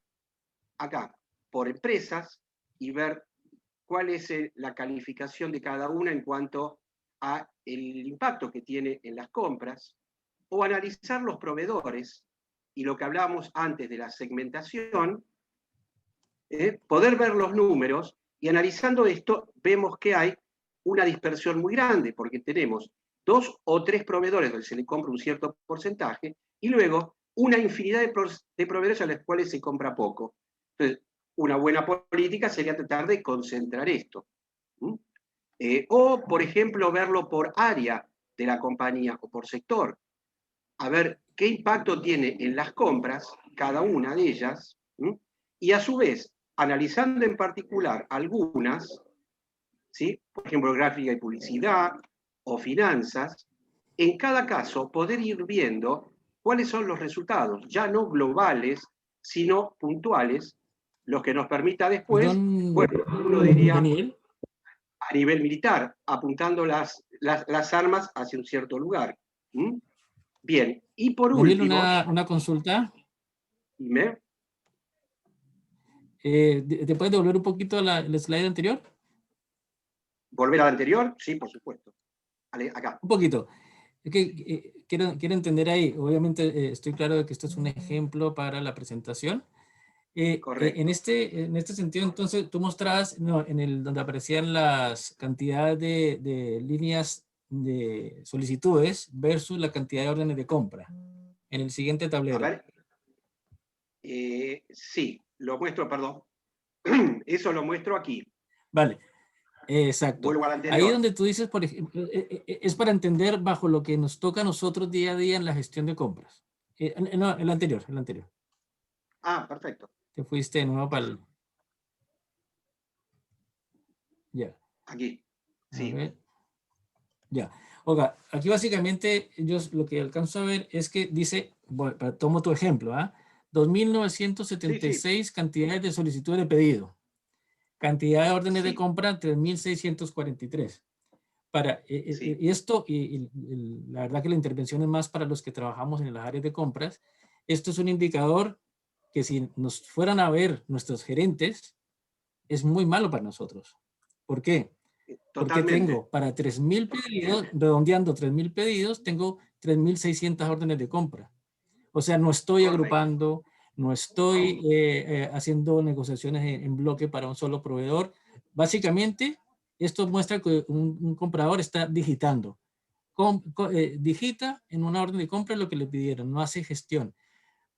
acá por empresas y ver cuál es la calificación de cada una en cuanto a el impacto que tiene en las compras, o analizar los proveedores y lo que hablábamos antes de la segmentación, poder ver los números, y analizando esto vemos que hay una dispersión muy grande, porque tenemos 2 o 3 proveedores donde se le compra un cierto porcentaje, y luego una infinidad de proveedores a los cuales se compra poco. Entonces, una buena política sería tratar de concentrar esto. O, por ejemplo, verlo por área de la compañía o por sector. A ver qué impacto tiene en las compras cada una de ellas, y a su vez, analizando en particular algunas, ¿sí? Por ejemplo, gráfica y publicidad o finanzas, en cada caso poder ir viendo cuáles son los resultados, ya no globales, sino puntuales, los que nos permita después, Perdón, bueno, uno diría Daniel. a nivel militar, apuntando las armas hacia un cierto lugar. Bien, y por Daniel, último, una consulta. dime, ¿Te puedes devolver un poquito el slide anterior? ¿volver al anterior? Sí, por supuesto. Vale, acá. Un poquito. Es que quiero entender ahí, obviamente estoy claro de que esto es un ejemplo para la presentación. Correcto. En este sentido, entonces, tú mostrabas, no, donde aparecían las cantidades de líneas de solicitudes versus la cantidad de órdenes de compra. En el siguiente A tablero. ver, sí, lo muestro, perdón. Eso lo muestro aquí. Vale, exacto. Vuelvo al Ahí anterior. donde tú dices, por ejemplo, es para entender bajo lo que nos toca a nosotros día a día en la gestión de compras. No, el anterior. Ah, perfecto. Te fuiste de nuevo para el... Ya. Aquí. A Sí. ver. Ya. Oiga, aquí básicamente yo lo que alcanzo a ver es que dice, bueno, tomo tu ejemplo, ¿ah? 2.976 Sí. cantidades de solicitudes de pedido. Cantidad de órdenes de Sí. compra, 3.643. Para Sí. esto, la verdad que la intervención es más para los que trabajamos en las áreas de compras. Esto es un indicador que si nos fueran a ver nuestros gerentes, es muy malo para nosotros. ¿Por qué? Porque Totalmente. tengo para 3.000 pedidos, redondeando 3.000 pedidos, tengo 3.600 órdenes de compra. O sea, no estoy Correcto. agrupando, no estoy haciendo negociaciones en bloque para un solo proveedor. Básicamente, esto muestra que un comprador está digitando. Digita en una orden de compra lo que le pidieron, no hace gestión.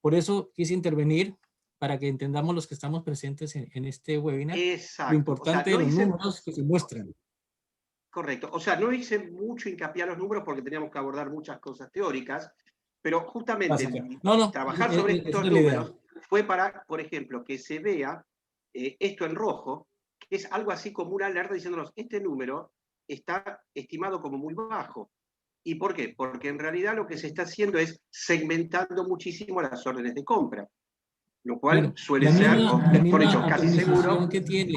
Por eso quise intervenir para que entendamos los que estamos presentes en este webinar, lo Exacto. O sea, importante de los números que se muestran. correcto. O sea, no hice mucho hincapié a los números porque teníamos que abordar muchas cosas teóricas, pero justamente Básica. No, trabajar sobre esa estos es la idea. números fue para, por ejemplo, que se vea esto en rojo, que es algo así como una alerta diciéndonos, este número está estimado como muy bajo. ¿Y por qué? Porque en realidad lo que se está haciendo es segmentando muchísimo las órdenes de compra, lo cual Bueno, suele ser, o la mejor dicho, misma casi seguro. atomización que tiene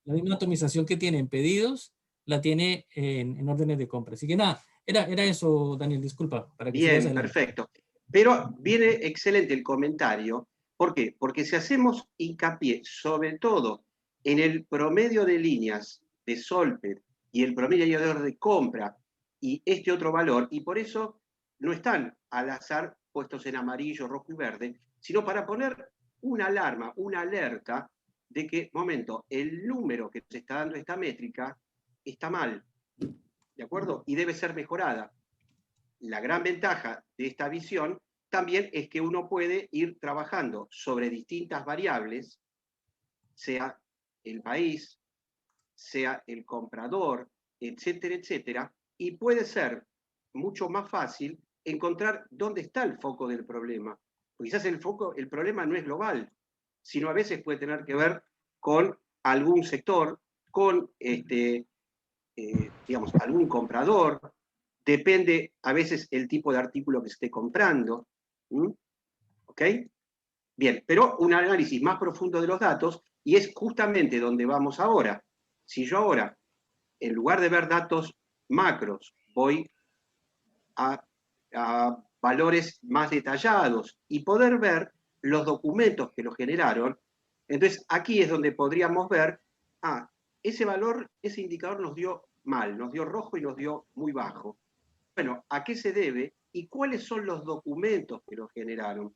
la misma atomización que tiene en pedidos, la tiene en órdenes de compra. Así que nada, era eso, Daniel, disculpa, para que sigas Bien, adelante. perfecto. Pero viene excelente el comentario. ¿Por qué? Porque si hacemos hincapié sobre todo en el promedio de líneas de Solper y el promedio de orden de compra y este otro valor, y por eso no están al azar puestos en amarillo, rojo y verde, sino para poner una alarma, una alerta de que, momento, el número que se está dando esta métrica está mal, ¿de acuerdo? Y debe ser mejorada. La gran ventaja de esta visión también es que uno puede ir trabajando sobre distintas variables, sea el país, sea el comprador, etcétera, etcétera, y puede ser mucho más fácil encontrar dónde está el foco del problema. Porque quizás el problema no es global, sino a veces puede tener que ver con algún sector, con digamos, algún comprador, depende a veces el tipo de artículo que se esté comprando. ¿Ok? Bien, pero un análisis más profundo de los datos, y es justamente donde vamos ahora. Si yo ahora, en lugar de ver datos macros, voy a valores más detallados y poder ver los documentos que lo generaron, entonces aquí es donde podríamos ver, ese valor, ese indicador nos dio mal, nos dio rojo y nos dio muy bajo. Bueno, ¿a qué se debe y cuáles son los documentos que lo generaron?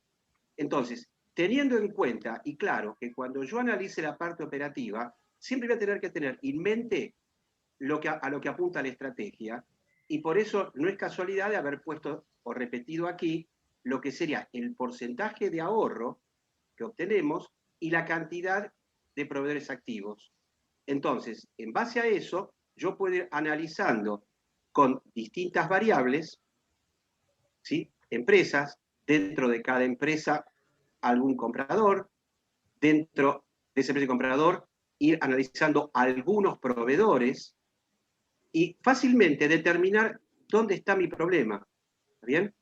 Entonces, teniendo en cuenta, y claro, que cuando yo analice la parte operativa, siempre voy a tener que tener en mente a lo que apunta la estrategia, y por eso no es casualidad de haber puesto o repetido aquí lo que sería el porcentaje de ahorro que obtenemos y la cantidad de proveedores activos. Entonces, en base a eso, yo puedo ir analizando con distintas variables, ¿sí? Empresas, dentro de cada empresa algún comprador, dentro de ese precio comprador ir analizando algunos proveedores y fácilmente determinar dónde está mi problema. ¿Está bien?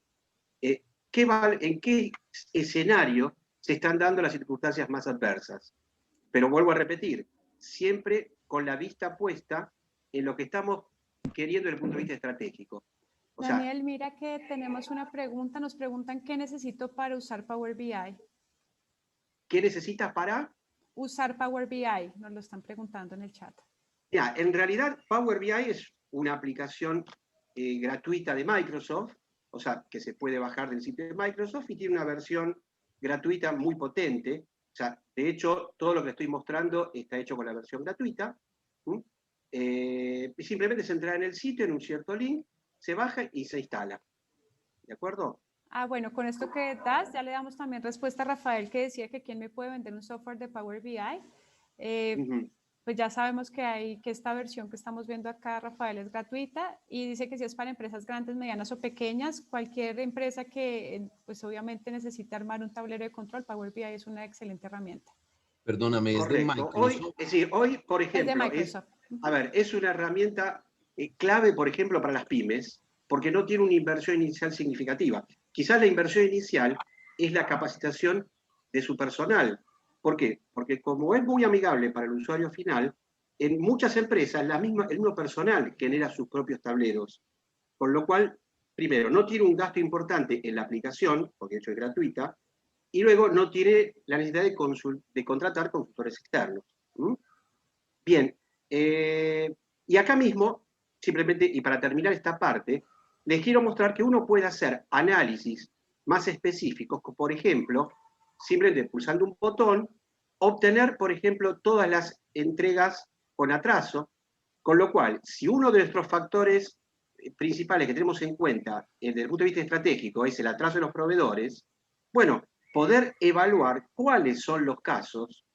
¿En qué escenario se están dando las circunstancias más adversas? Pero vuelvo a repetir, siempre con la vista puesta en lo que estamos queriendo desde el punto de vista estratégico. O Daniel, mira que tenemos una pregunta, nos preguntan qué necesito para usar Power BI. ¿Qué necesitas para? Usar Power BI, nos lo están preguntando en el chat. Ya, en realidad Power BI es una aplicación gratuita de Microsoft, o sea, que se puede bajar del sitio de Microsoft y tiene una versión gratuita muy potente. O sea, de hecho, todo lo que estoy mostrando está hecho con la versión gratuita. Simplemente se entra en el sitio, en un cierto link, se baja y se instala. ¿De acuerdo? Ah, bueno, con esto que das, ya le damos también respuesta a Rafael, que decía que quién me puede vender un software de Power BI. Pues ya sabemos que esta versión que estamos viendo acá, Rafael, es gratuita y dice que si es para empresas grandes, medianas o pequeñas, cualquier empresa que pues obviamente necesita armar un tablero de control, Power BI es una excelente herramienta. Perdóname, es de Microsoft. Hoy, por ejemplo, es de Microsoft. Es una herramienta clave, por ejemplo, para las pymes, porque no tiene una inversión inicial significativa. Quizás la inversión inicial es la capacitación de su personal. ¿Por qué? Porque como es muy amigable para el usuario final, en muchas empresas el mismo personal genera sus propios tableros. Con lo cual, primero, no tiene un gasto importante en la aplicación, porque de hecho es gratuita, y luego no tiene la necesidad de contratar consultores externos. Bien, y acá mismo, simplemente, y para terminar esta parte, les quiero mostrar que uno puede hacer análisis más específicos, por ejemplo, simplemente pulsando un botón, obtener, por ejemplo, todas las entregas con atraso, con lo cual, si uno de nuestros factores principales que tenemos en cuenta desde el punto de vista estratégico es el atraso de los proveedores, bueno, poder evaluar cuáles son los casos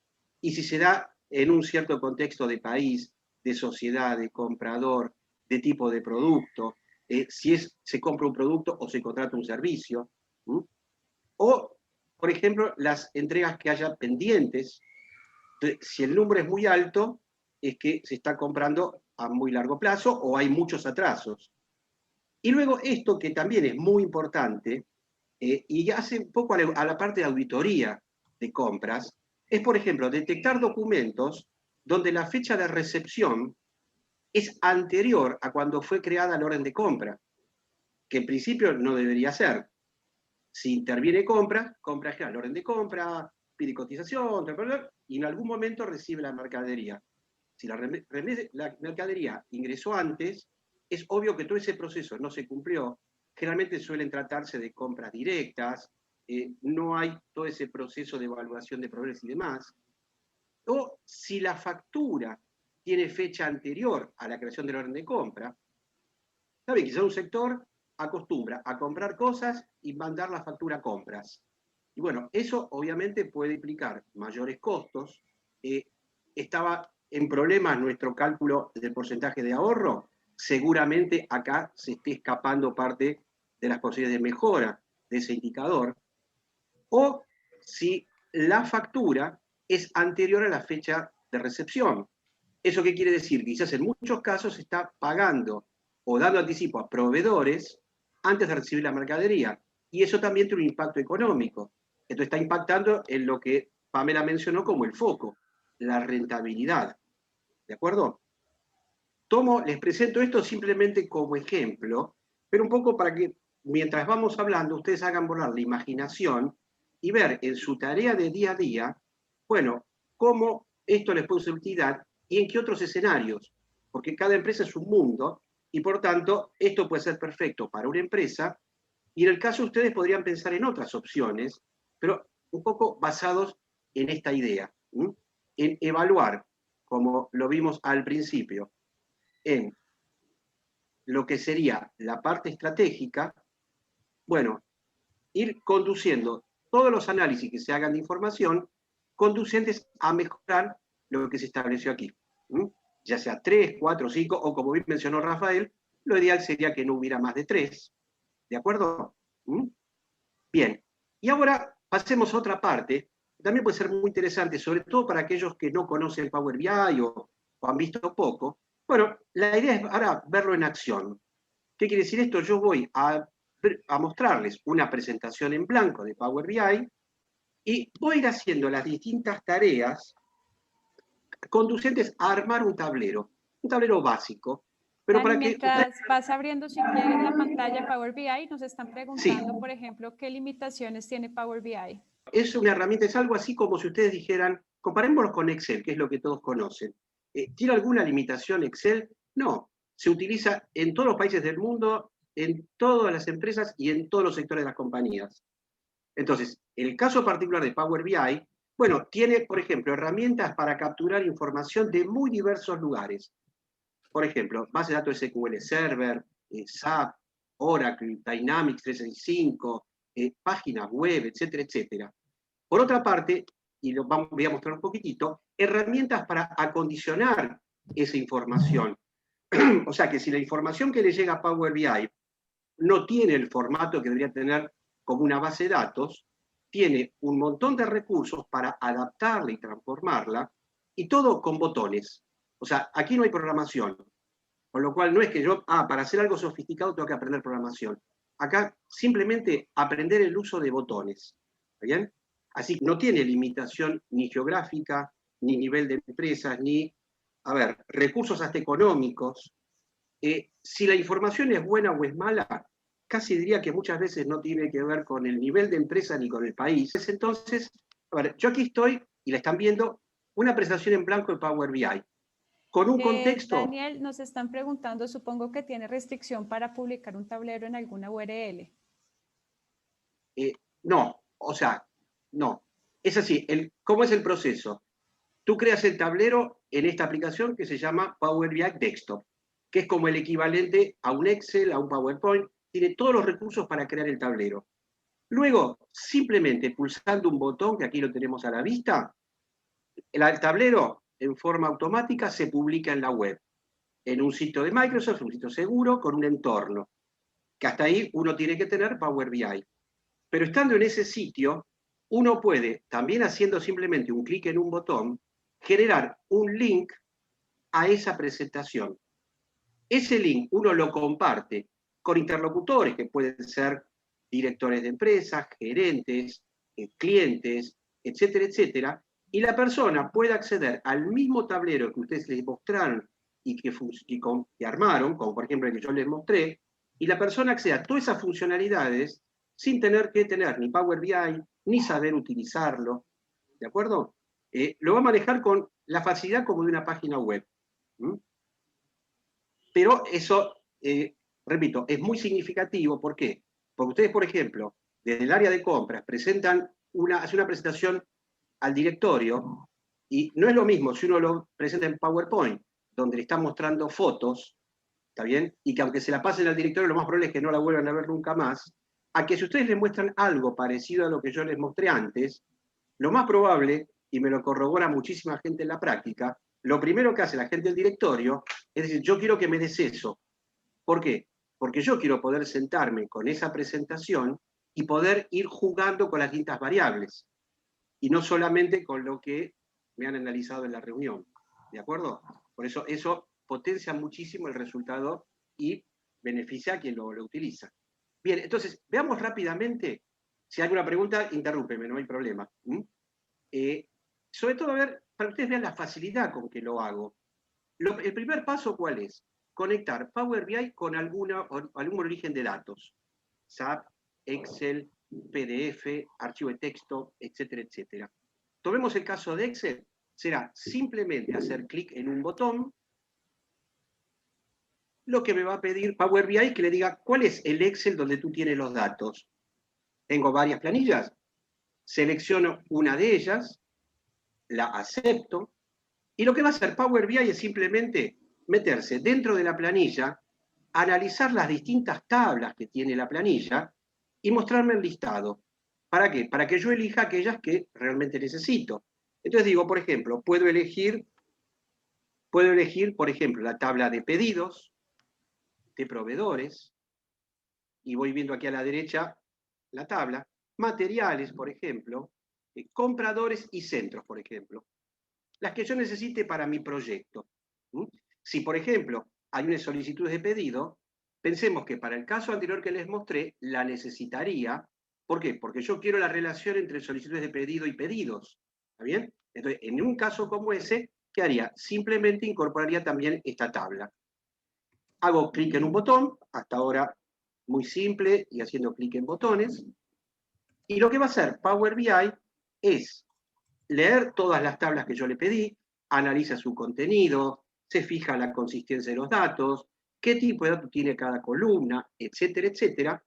y si se da en un cierto contexto de país, de sociedad, de comprador, de tipo de producto, si se compra un producto o se contrata un servicio, o, por ejemplo, las entregas que haya pendientes. Si el número es muy alto, es que se está comprando a muy largo plazo o hay muchos atrasos. Y luego esto que también es muy importante, y hace un poco a la parte de auditoría de compras, es, por ejemplo, detectar documentos donde la fecha de recepción es anterior a cuando fue creada la orden de compra, que en principio no debería ser. Si interviene compra genera la orden de compra, pide cotización, y en algún momento recibe la mercadería. Si la mercadería ingresó antes, es obvio que todo ese proceso no se cumplió. Generalmente suelen tratarse de compras directas, no hay todo ese proceso de evaluación de proveedores y demás. O si la factura tiene fecha anterior a la creación de la orden de compra, ¿saben? Quizá un sector acostumbra a comprar cosas y mandar la factura a compras. Y bueno, eso obviamente puede implicar mayores costos. Estaba en problemas nuestro cálculo del porcentaje de ahorro. Seguramente acá se esté escapando parte de las posibilidades de mejora de ese indicador. O si la factura es anterior a la fecha de recepción. ¿Eso qué quiere decir? Quizás en muchos casos se está pagando o dando anticipo a proveedores antes de recibir la mercadería. Y eso también tiene un impacto económico. Esto está impactando en lo que Pamela mencionó como el foco, la rentabilidad. ¿De acuerdo? Les presento esto simplemente como ejemplo, pero un poco para que mientras vamos hablando ustedes hagan volar la imaginación y ver en su tarea de día a día, bueno, cómo esto les puede ser utilidad y en qué otros escenarios, porque cada empresa es un mundo y por tanto esto puede ser perfecto para una empresa y en el caso ustedes podrían pensar en otras opciones, pero un poco basados en esta idea, en evaluar, como lo vimos al principio, en lo que sería la parte estratégica, bueno, ir conduciendo todos los análisis que se hagan de información, conducentes a mejorar lo que se estableció aquí. Ya sea 3, 4, 5, o como bien mencionó Rafael, lo ideal sería que no hubiera más de 3. ¿De acuerdo? Bien. Y ahora pasemos a otra parte, que también puede ser muy interesante, sobre todo para aquellos que no conocen Power BI o han visto poco. Bueno, la idea es ahora verlo en acción. ¿Qué quiere decir esto? Yo voy a mostrarles una presentación en blanco de Power BI y voy a ir haciendo las distintas tareas conducentes a armar un tablero básico. Pero Dani, mientras vas abriendo, si quieres, la pantalla Power BI, nos están preguntando, por ejemplo, ¿qué limitaciones tiene Power BI? Es una herramienta, es algo así como si ustedes dijeran, comparémoslo con Excel, que es lo que todos conocen. ¿Tiene alguna limitación Excel? No. Se utiliza en todos los países del mundo, en todas las empresas y en todos los sectores de las compañías. Entonces, el caso particular de Power BI, bueno, tiene, por ejemplo, herramientas para capturar información de muy diversos lugares. Por ejemplo, base de datos SQL Server, SAP, Oracle, Dynamics 365, páginas web, etcétera, etcétera. Por otra parte, y voy a mostrar un poquitito, herramientas para acondicionar esa información. O sea que si la información que le llega a Power BI no tiene el formato que debería tener como una base de datos, tiene un montón de recursos para adaptarla y transformarla, y todo con botones. O sea, aquí no hay programación. Con lo cual no es que yo, para hacer algo sofisticado tengo que aprender programación. Acá simplemente aprender el uso de botones. ¿Está bien? Así que no tiene limitación ni geográfica, ni nivel de empresas, ni, recursos hasta económicos. Si la información es buena o es mala, casi diría que muchas veces no tiene que ver con el nivel de empresa ni con el país. Entonces, yo aquí estoy, y la están viendo, una presentación en blanco de Power BI. Con un contexto... Daniel, nos están preguntando, supongo que tiene restricción para publicar un tablero en alguna URL. No, o sea, no. Es así, ¿cómo es el proceso? Tú creas el tablero en esta aplicación que se llama Power BI Desktop, que es como el equivalente a un Excel, a un PowerPoint, tiene todos los recursos para crear el tablero. Luego, simplemente pulsando un botón, que aquí lo tenemos a la vista, el tablero en forma automática se publica en la web, en un sitio de Microsoft, un sitio seguro, con un entorno, que hasta ahí uno tiene que tener Power BI. Pero estando en ese sitio, uno puede, también haciendo simplemente un clic en un botón, generar un link a esa presentación. Ese link uno lo comparte con interlocutores, que pueden ser directores de empresas, gerentes, clientes, etcétera, etcétera, y la persona puede acceder al mismo tablero que ustedes les mostraron y que armaron, como por ejemplo el que yo les mostré, y la persona accede a todas esas funcionalidades sin tener que tener ni Power BI, ni saber utilizarlo, ¿de acuerdo? Lo va a manejar con la facilidad como de una página web. Pero eso, repito, es muy significativo. ¿Por qué? Porque ustedes, por ejemplo, desde el área de compras, hacen una presentación al directorio, y no es lo mismo si uno lo presenta en PowerPoint, donde le están mostrando fotos, ¿está bien? Y que aunque se la pasen al directorio, lo más probable es que no la vuelvan a ver nunca más, a que si ustedes les muestran algo parecido a lo que yo les mostré antes, lo más probable, y me lo corrobora muchísima gente en la práctica, lo primero que hace la gente del directorio es decir, yo quiero que me des eso. ¿Por qué? Porque yo quiero poder sentarme con esa presentación y poder ir jugando con las distintas variables, y no solamente con lo que me han analizado en la reunión. ¿De acuerdo? Por eso potencia muchísimo el resultado y beneficia a quien lo utiliza. Bien, entonces, veamos rápidamente. Si hay alguna pregunta, interrúpeme, no hay problema. Sobre todo, para que ustedes vean la facilidad con que lo hago. El primer paso, ¿cuál es? Conectar Power BI con algún origen de datos. SAP, Excel, PDF, archivo de texto, etcétera, etcétera. Tomemos el caso de Excel. Será simplemente hacer clic en un botón, lo que me va a pedir Power BI que le diga cuál es el Excel donde tú tienes los datos. Tengo varias planillas, selecciono una de ellas, la acepto, y lo que va a hacer Power BI es simplemente meterse dentro de la planilla analizar las distintas tablas que tiene la planilla y mostrarme el listado. ¿Para qué? Para que yo elija aquellas que realmente necesito. Entonces digo, por ejemplo, puedo elegir, por ejemplo, la tabla de pedidos, de proveedores, y voy viendo aquí a la derecha la tabla, materiales, por ejemplo, compradores y centros, por ejemplo, las que yo necesite para mi proyecto. Si, por ejemplo, hay unas solicitudes de pedido, pensemos que para el caso anterior que les mostré, la necesitaría. ¿Por qué? Porque yo quiero la relación entre solicitudes de pedido y pedidos. ¿Está bien? Entonces, en un caso como ese, ¿qué haría? Simplemente incorporaría también esta tabla. Hago clic en un botón, hasta ahora muy simple, y haciendo clic en botones. Y lo que va a hacer Power BI es leer todas las tablas que yo le pedí, analiza su contenido, se fija la consistencia de los datos, qué tipo de datos tiene cada columna, etcétera, etcétera.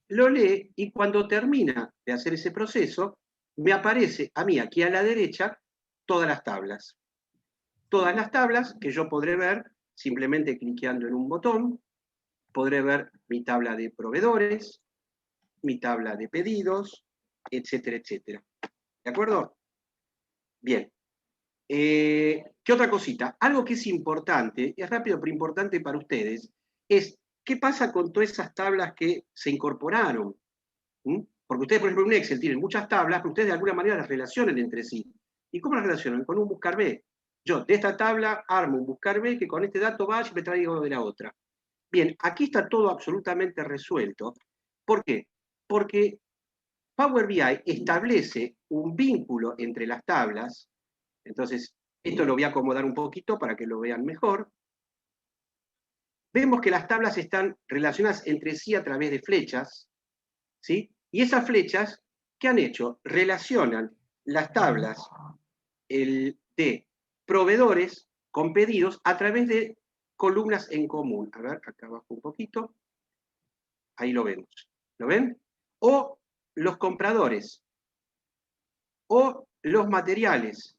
Lo lee y cuando termina de hacer ese proceso, me aparece a mí aquí a la derecha todas las tablas. Todas las tablas que yo podré ver simplemente cliqueando en un botón. Podré ver mi tabla de proveedores, mi tabla de pedidos, etcétera, etcétera. ¿De acuerdo? Bien. ¿Qué otra cosita? Algo que es importante, es rápido pero importante para ustedes, es qué pasa con todas esas tablas que se incorporaron. Porque ustedes, por ejemplo, en un Excel tienen muchas tablas, pero ustedes de alguna manera las relacionan entre sí. ¿Y cómo las relacionan? Con un buscar B. Yo de esta tabla armo un buscar B que con este dato vaya y me traigo de la otra. Bien, aquí está todo absolutamente resuelto. ¿Por qué? Porque Power BI establece un vínculo entre las tablas. Entonces, esto lo voy a acomodar un poquito para que lo vean mejor. Vemos que las tablas están relacionadas entre sí a través de flechas, ¿sí? Y esas flechas, ¿qué han hecho? Relacionan las tablas de proveedores con pedidos a través de columnas en común. A ver, acá abajo un poquito. Ahí lo vemos. ¿Lo ven? O los compradores. O los materiales.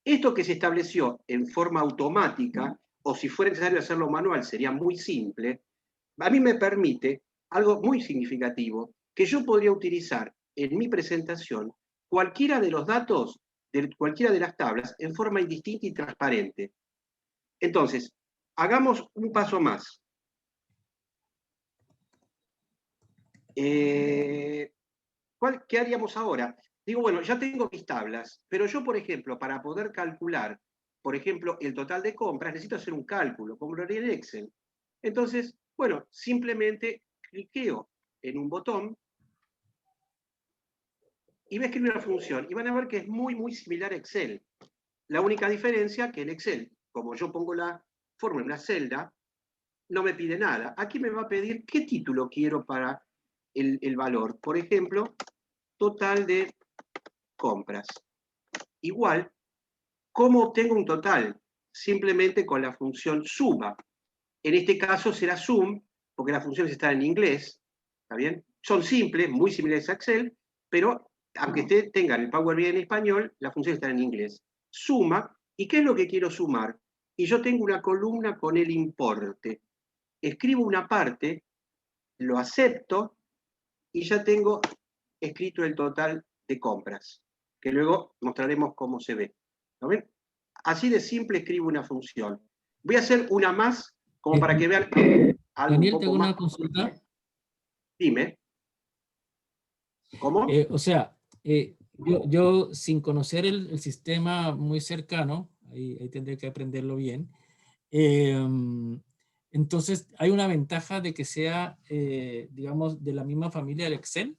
Esto que se estableció en forma automática, o si fuera necesario hacerlo manual, sería muy simple, a mí me permite algo muy significativo, que yo podría utilizar en mi presentación cualquiera de los datos de cualquiera de las tablas en forma indistinta y transparente. Entonces, hagamos un paso más. ¿Qué haríamos ahora? Digo, bueno, ya tengo mis tablas, pero yo, por ejemplo, para poder calcular, por ejemplo, el total de compras, necesito hacer un cálculo, como lo haría en Excel. Entonces, bueno, simplemente cliqueo en un botón y voy a escribir una función. Y van a ver que es muy, muy similar a Excel. La única diferencia que en Excel, como yo pongo la fórmula en una celda, no me pide nada. Aquí me va a pedir qué título quiero para el valor. Por ejemplo, total de compras. Igual, ¿cómo obtengo un total? Simplemente con la función suma. En este caso será sum, porque las funciones están en inglés, ¿está bien? Son simples, muy similares a Excel, pero aunque ustedes tengan el Power BI en español, las funciones están en inglés. Suma, ¿y qué es lo que quiero sumar? Y yo tengo una columna con el importe. Escribo una parte, lo acepto, y ya tengo escrito el total de compras, que luego mostraremos cómo se ve. ¿Lo ven? Así de simple escribo una función. Voy a hacer una más, como para que vean algo Daniel, un tengo poco más. una consulta. Dime. ¿Cómo? O sea, yo sin conocer el sistema muy cercano, ahí tendré que aprenderlo bien, entonces hay una ventaja de que sea, digamos, de la misma familia del Excel.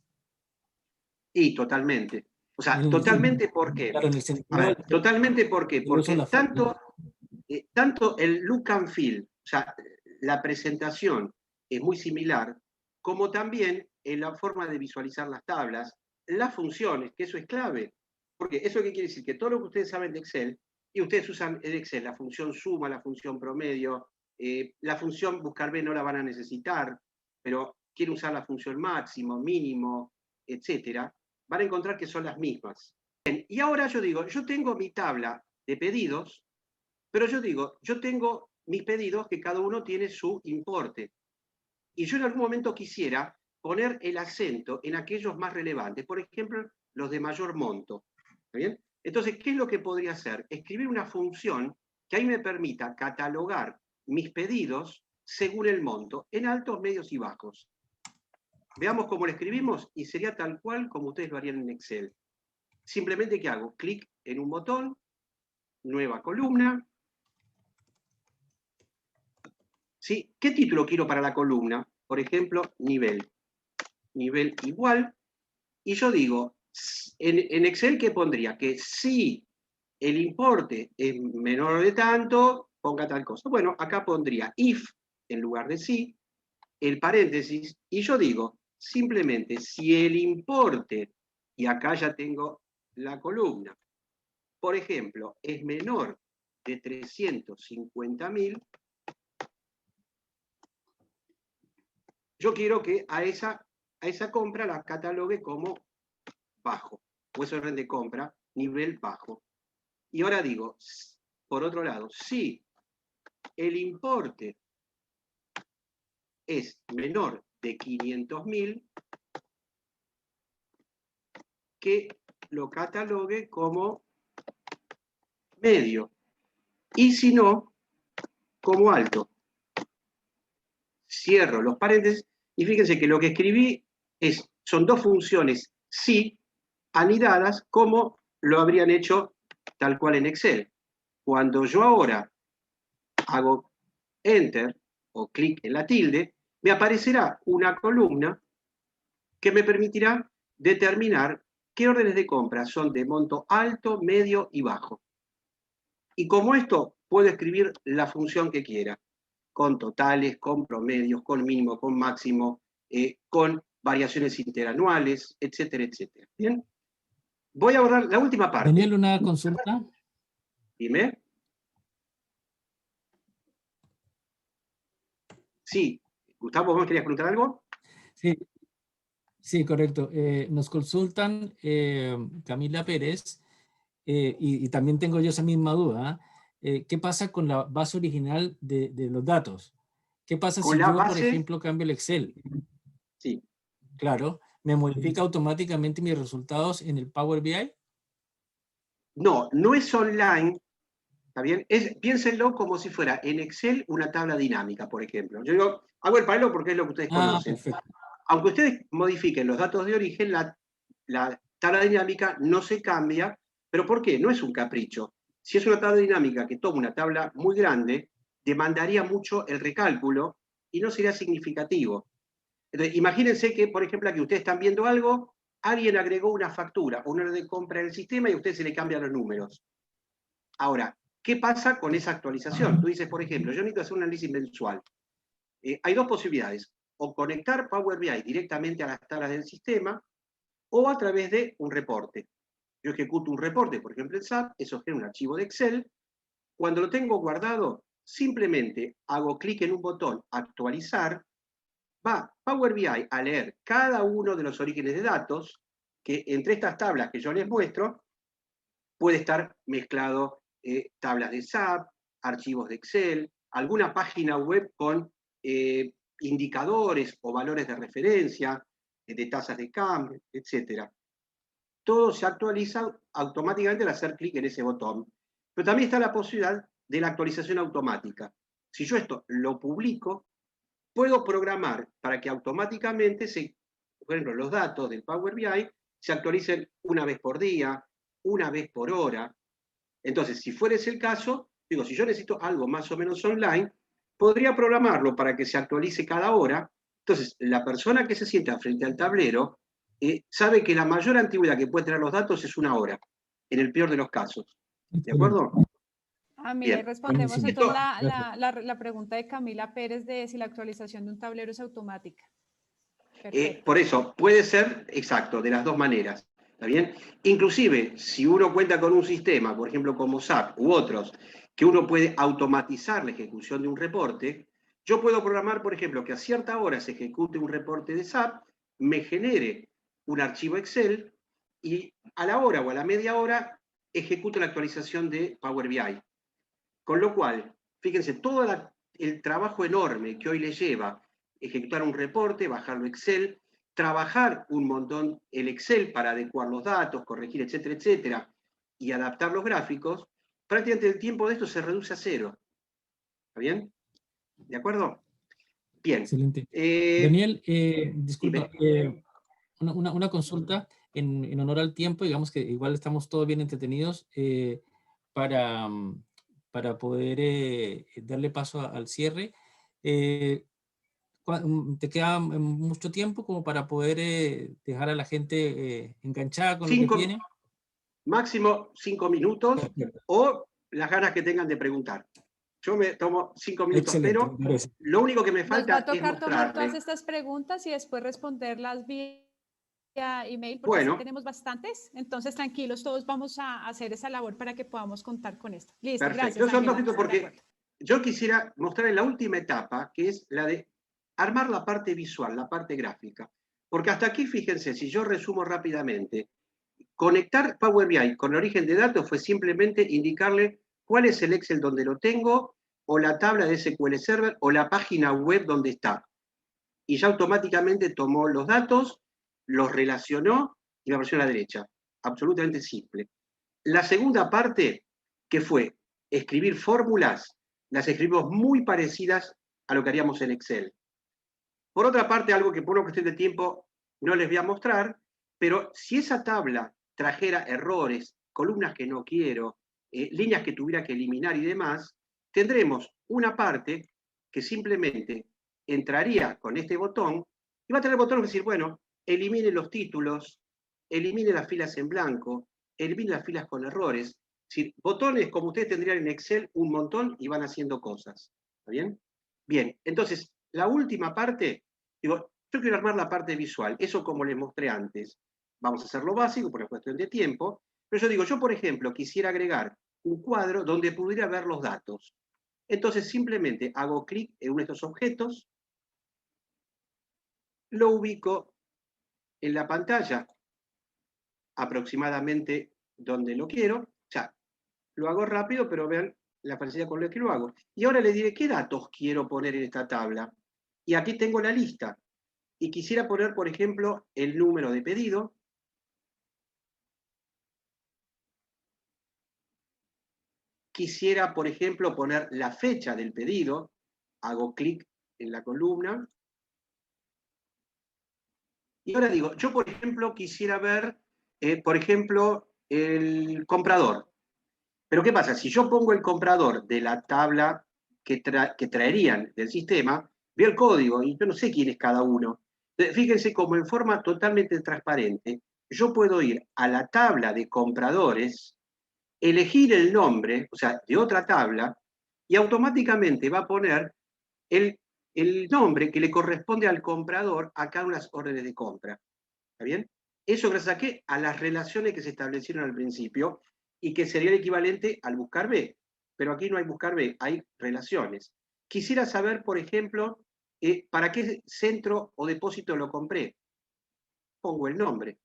Y totalmente. O sea, En totalmente, ¿por qué? claro, en el A sentido ver, totalmente, ¿por qué? del uso de Porque la fórmula. tanto el look and feel, o sea, la presentación es muy similar, como también en la forma de visualizar las tablas, las funciones, que eso es clave. Porque eso qué quiere decir, que todo lo que ustedes saben de Excel, y ustedes usan en Excel la función suma, la función promedio, la función buscar B no la van a necesitar, pero quieren usar la función máximo, mínimo, etcétera, van a encontrar que son las mismas. Bien, y ahora yo digo, yo tengo mi tabla de pedidos, pero yo digo, yo tengo mis pedidos, que cada uno tiene su importe. Y yo en algún momento quisiera poner el acento en aquellos más relevantes, por ejemplo, los de mayor monto. ¿Está bien? Entonces, ¿qué es lo que podría hacer? Escribir una función que ahí me permita catalogar mis pedidos según el monto, en altos, medios y bajos. Veamos cómo lo escribimos y sería tal cual como ustedes lo harían en Excel. Simplemente, ¿qué hago? Clic en un botón, nueva columna. ¿Sí? ¿Qué título quiero para la columna? Por ejemplo, nivel. Nivel igual. Y yo digo, en Excel, ¿qué pondría? Que si el importe es menor de tanto, ponga tal cosa. Bueno, acá pondría if en lugar de si, el paréntesis, y yo digo, simplemente, si el importe, y acá ya tengo la columna, por ejemplo, es menor de 350.000, yo quiero que a esa compra la catalogue como bajo, o ese orden de compra, nivel bajo. Y ahora digo, por otro lado, si el importe es menor de 500.000, que lo catalogue como medio. Y si no, como alto. Cierro los paréntesis y fíjense que lo que escribí son dos funciones sí anidadas como lo habrían hecho tal cual en Excel. Cuando yo ahora hago Enter o clic en la tilde, me aparecerá una columna que me permitirá determinar qué órdenes de compra son de monto alto, medio y bajo. Y como esto, puedo escribir la función que quiera, con totales, con promedios, con mínimo, con máximo, con variaciones interanuales, etcétera, etcétera. ¿Bien? Voy a abordar la última parte. Daniel, una consulta. Dime. Sí. Gustavo, ¿vos querías preguntar algo? Sí, sí, correcto. Nos consultan Camila Pérez, y también tengo yo esa misma duda. ¿Qué pasa con la base original de los datos? ¿Qué pasa Con si la yo, por base, ejemplo, cambio el Excel? sí. Claro, ¿me modifica automáticamente mis resultados en el Power BI? No, no es online, ¿está bien? Piénsenlo como si fuera en Excel una tabla dinámica, por ejemplo. Yo digo, hago el paralelo porque es lo que ustedes conocen. Perfecto. Aunque ustedes modifiquen los datos de origen, la tabla dinámica no se cambia. ¿Pero por qué? No es un capricho. Si es una tabla dinámica que toma una tabla muy grande, demandaría mucho el recálculo y no sería significativo. Entonces, imagínense que, por ejemplo, aquí ustedes están viendo algo, alguien agregó una factura o una orden de compra en el sistema y a usted se le cambian los números. Ahora, ¿qué pasa con esa actualización? Tú dices, por ejemplo, yo necesito hacer un análisis mensual. Hay dos posibilidades, o conectar Power BI directamente a las tablas del sistema, o a través de un reporte. Yo ejecuto un reporte, por ejemplo en SAP, eso genera un archivo de Excel. Cuando lo tengo guardado, simplemente hago clic en un botón actualizar, va Power BI a leer cada uno de los orígenes de datos, que entre estas tablas que yo les muestro, puede estar mezclado tablas de SAP, archivos de Excel, alguna página web con indicadores o valores de referencia, de tasas de cambio, etc. Todo se actualiza automáticamente al hacer clic en ese botón. Pero también está la posibilidad de la actualización automática. Si yo esto lo publico, puedo programar para que automáticamente, por ejemplo, los datos del Power BI se actualicen una vez por día, una vez por hora. Entonces, si fuera ese el caso, digo, si yo necesito algo más o menos online, podría programarlo para que se actualice cada hora. Entonces, la persona que se sienta frente al tablero sabe que la mayor antigüedad que puede tener los datos es una hora, en el peor de los casos. ¿De acuerdo? Mira, y respondemos entonces la pregunta de Camila Pérez de si la actualización de un tablero es automática. Por eso, puede ser, exacto, de las dos maneras. ¿Está bien? Inclusive, si uno cuenta con un sistema, por ejemplo como SAP u otros, que uno puede automatizar la ejecución de un reporte, yo puedo programar, por ejemplo, que a cierta hora se ejecute un reporte de SAP, me genere un archivo Excel y a la hora o a la media hora ejecute la actualización de Power BI. Con lo cual, Fíjense, todo el trabajo enorme que hoy le lleva ejecutar un reporte, bajarlo a Excel, trabajar un montón el Excel para adecuar los datos, corregir, etcétera, etcétera, y adaptar los gráficos, prácticamente el tiempo de esto se reduce a 0. ¿Está bien? ¿De acuerdo? Bien. Excelente. Daniel, disculpa, una consulta en honor al tiempo, digamos que igual estamos todos bien entretenidos, para poder darle paso al cierre. ¿Te queda mucho tiempo como para poder dejar a la gente enganchada con lo que viene? Máximo 5 minutos o las ganas que tengan de preguntar. Yo me tomo 5 minutos, excelente, pero lo único que me falta es mostrarle. Nos va a tocar tomar todas estas preguntas y después responderlas vía email, porque bueno, tenemos bastantes. Entonces, tranquilos, todos vamos a hacer esa labor para que podamos contar con esto. Listo, perfecto. Gracias. Yo son 2 minutos porque yo quisiera mostrar en la última etapa, que es la de armar la parte visual, la parte gráfica. Porque hasta aquí, fíjense, si yo resumo rápidamente, conectar Power BI con el origen de datos fue simplemente indicarle cuál es el Excel donde lo tengo, o la tabla de SQL Server, o la página web donde está. Y ya automáticamente tomó los datos, los relacionó y me apareció a la derecha. Absolutamente simple. La segunda parte, que fue escribir fórmulas, las escribimos muy parecidas a lo que haríamos en Excel. Por otra parte, algo que por una cuestión de tiempo no les voy a mostrar, pero si esa tabla trajera errores, columnas que no quiero, líneas que tuviera que eliminar y demás, tendremos una parte que simplemente entraría con este botón y va a tener el botón que decir, bueno, elimine los títulos, elimine las filas en blanco, elimine las filas con errores. Es decir, botones como ustedes tendrían en Excel un montón y van haciendo cosas. ¿Está bien? Bien, entonces, la última parte, digo, yo quiero armar la parte visual, eso como les mostré antes. Vamos a hacer lo básico por una cuestión de tiempo, pero yo digo, yo por ejemplo quisiera agregar un cuadro donde pudiera ver los datos. Entonces simplemente hago clic en uno de estos objetos, lo ubico en la pantalla, aproximadamente donde lo quiero, ya, lo hago rápido, pero vean la facilidad con la que lo hago. Y ahora le diré qué datos quiero poner en esta tabla. Y aquí tengo la lista. Y quisiera poner, por ejemplo, el número de pedido. Quisiera, por ejemplo, poner la fecha del pedido. Hago clic en la columna. Y ahora digo, yo, por ejemplo, quisiera ver, por ejemplo, el comprador. Pero ¿qué pasa? Si yo pongo el comprador de la tabla que traerían del sistema, veo el código y yo no sé quién es cada uno. Fíjense como en forma totalmente transparente, yo puedo ir a la tabla de compradores, elegir el nombre, o sea, de otra tabla, y automáticamente va a poner el nombre que le corresponde al comprador a cada una de las órdenes de compra. ¿Está bien? Eso gracias a qué? A las relaciones que se establecieron al principio y que sería el equivalente al buscar B. Pero aquí no hay buscar B, hay relaciones. Quisiera saber, por ejemplo, para qué centro o depósito lo compré. Pongo el nombre.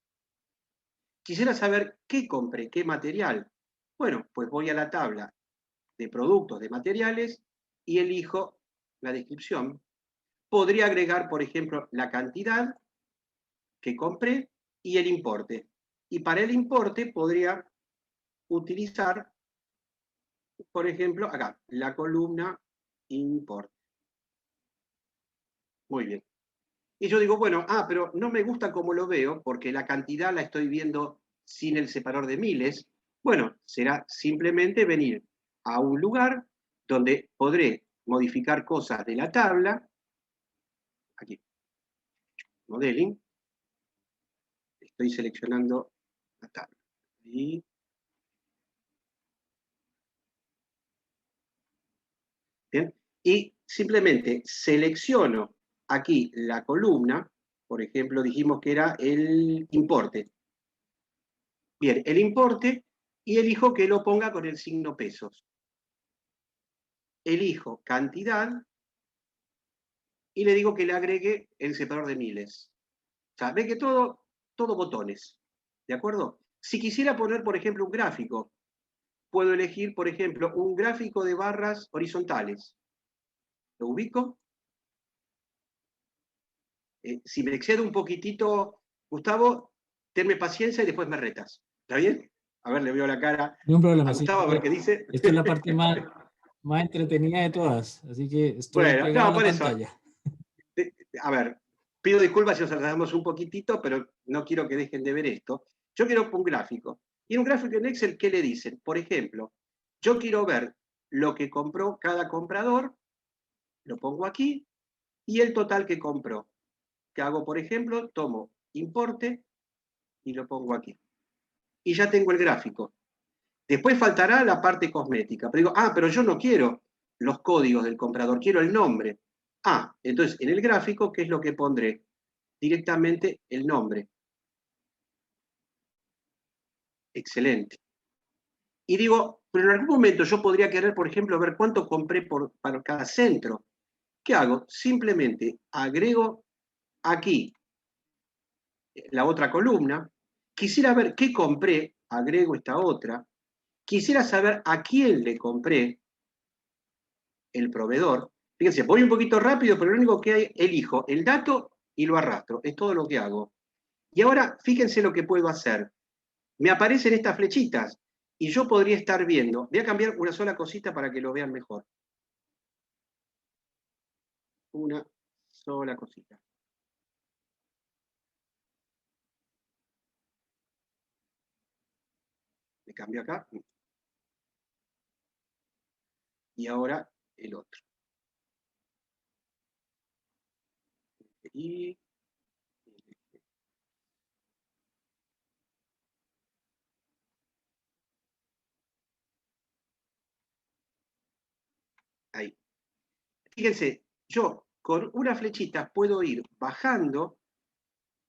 Quisiera saber qué compré, qué material. Bueno, pues voy a la tabla de productos, de materiales, y elijo la descripción. Podría agregar, por ejemplo, la cantidad que compré y el importe. Y para el importe podría utilizar, por ejemplo, acá, la columna importe. Muy bien. Y yo digo, bueno, pero no me gusta cómo lo veo, porque la cantidad la estoy viendo sin el separador de miles. Bueno, será simplemente venir a un lugar donde podré modificar cosas de la tabla. Aquí, modeling. Estoy seleccionando la tabla. Y bien. Y simplemente selecciono aquí la columna, por ejemplo, dijimos que era el importe. Bien, el importe, y elijo que lo ponga con el signo pesos. Elijo cantidad y le digo que le agregue el separador de miles. O sea, ve que todo botones, ¿de acuerdo? Si quisiera poner, por ejemplo, un gráfico, puedo elegir, por ejemplo, un gráfico de barras horizontales. ¿Lo ubico? Si me excedo un poquitito, Gustavo, tenme paciencia y después me retas. ¿Está bien? A ver, le veo la cara no hay un problema, a Gustavo, sí, a ver qué dice. esto es la parte más entretenida de todas, así que estoy Bueno, pegado no, a la por eso. pantalla. A ver, pido disculpas si nos atrasamos un poquitito, pero no quiero que dejen de ver esto. Yo quiero un gráfico. Y en un gráfico en Excel, ¿qué le dicen? Por ejemplo, yo quiero ver lo que compró cada comprador, lo pongo aquí, y el total que compró. ¿Qué hago, por ejemplo? Tomo importe y lo pongo aquí. Y ya tengo el gráfico. Después faltará la parte cosmética. Pero digo, pero yo no quiero los códigos del comprador, quiero el nombre. Entonces en el gráfico, ¿qué es lo que pondré? Directamente el nombre. Excelente. Y digo, pero en algún momento yo podría querer, por ejemplo, ver cuánto compré para cada centro. ¿Qué hago? Simplemente agrego aquí la otra columna. Quisiera ver qué compré, agrego esta otra. Quisiera saber a quién le compré, el proveedor. Fíjense, voy un poquito rápido, pero lo único que hay, elijo el dato y lo arrastro. Es todo lo que hago. Y ahora, fíjense lo que puedo hacer. Me aparecen estas flechitas y yo podría estar viendo. Voy a cambiar una sola cosita para que lo vean mejor. Una sola cosita. Le cambio acá. Y ahora el otro. Y ahí. Fíjense, yo con una flechita puedo ir bajando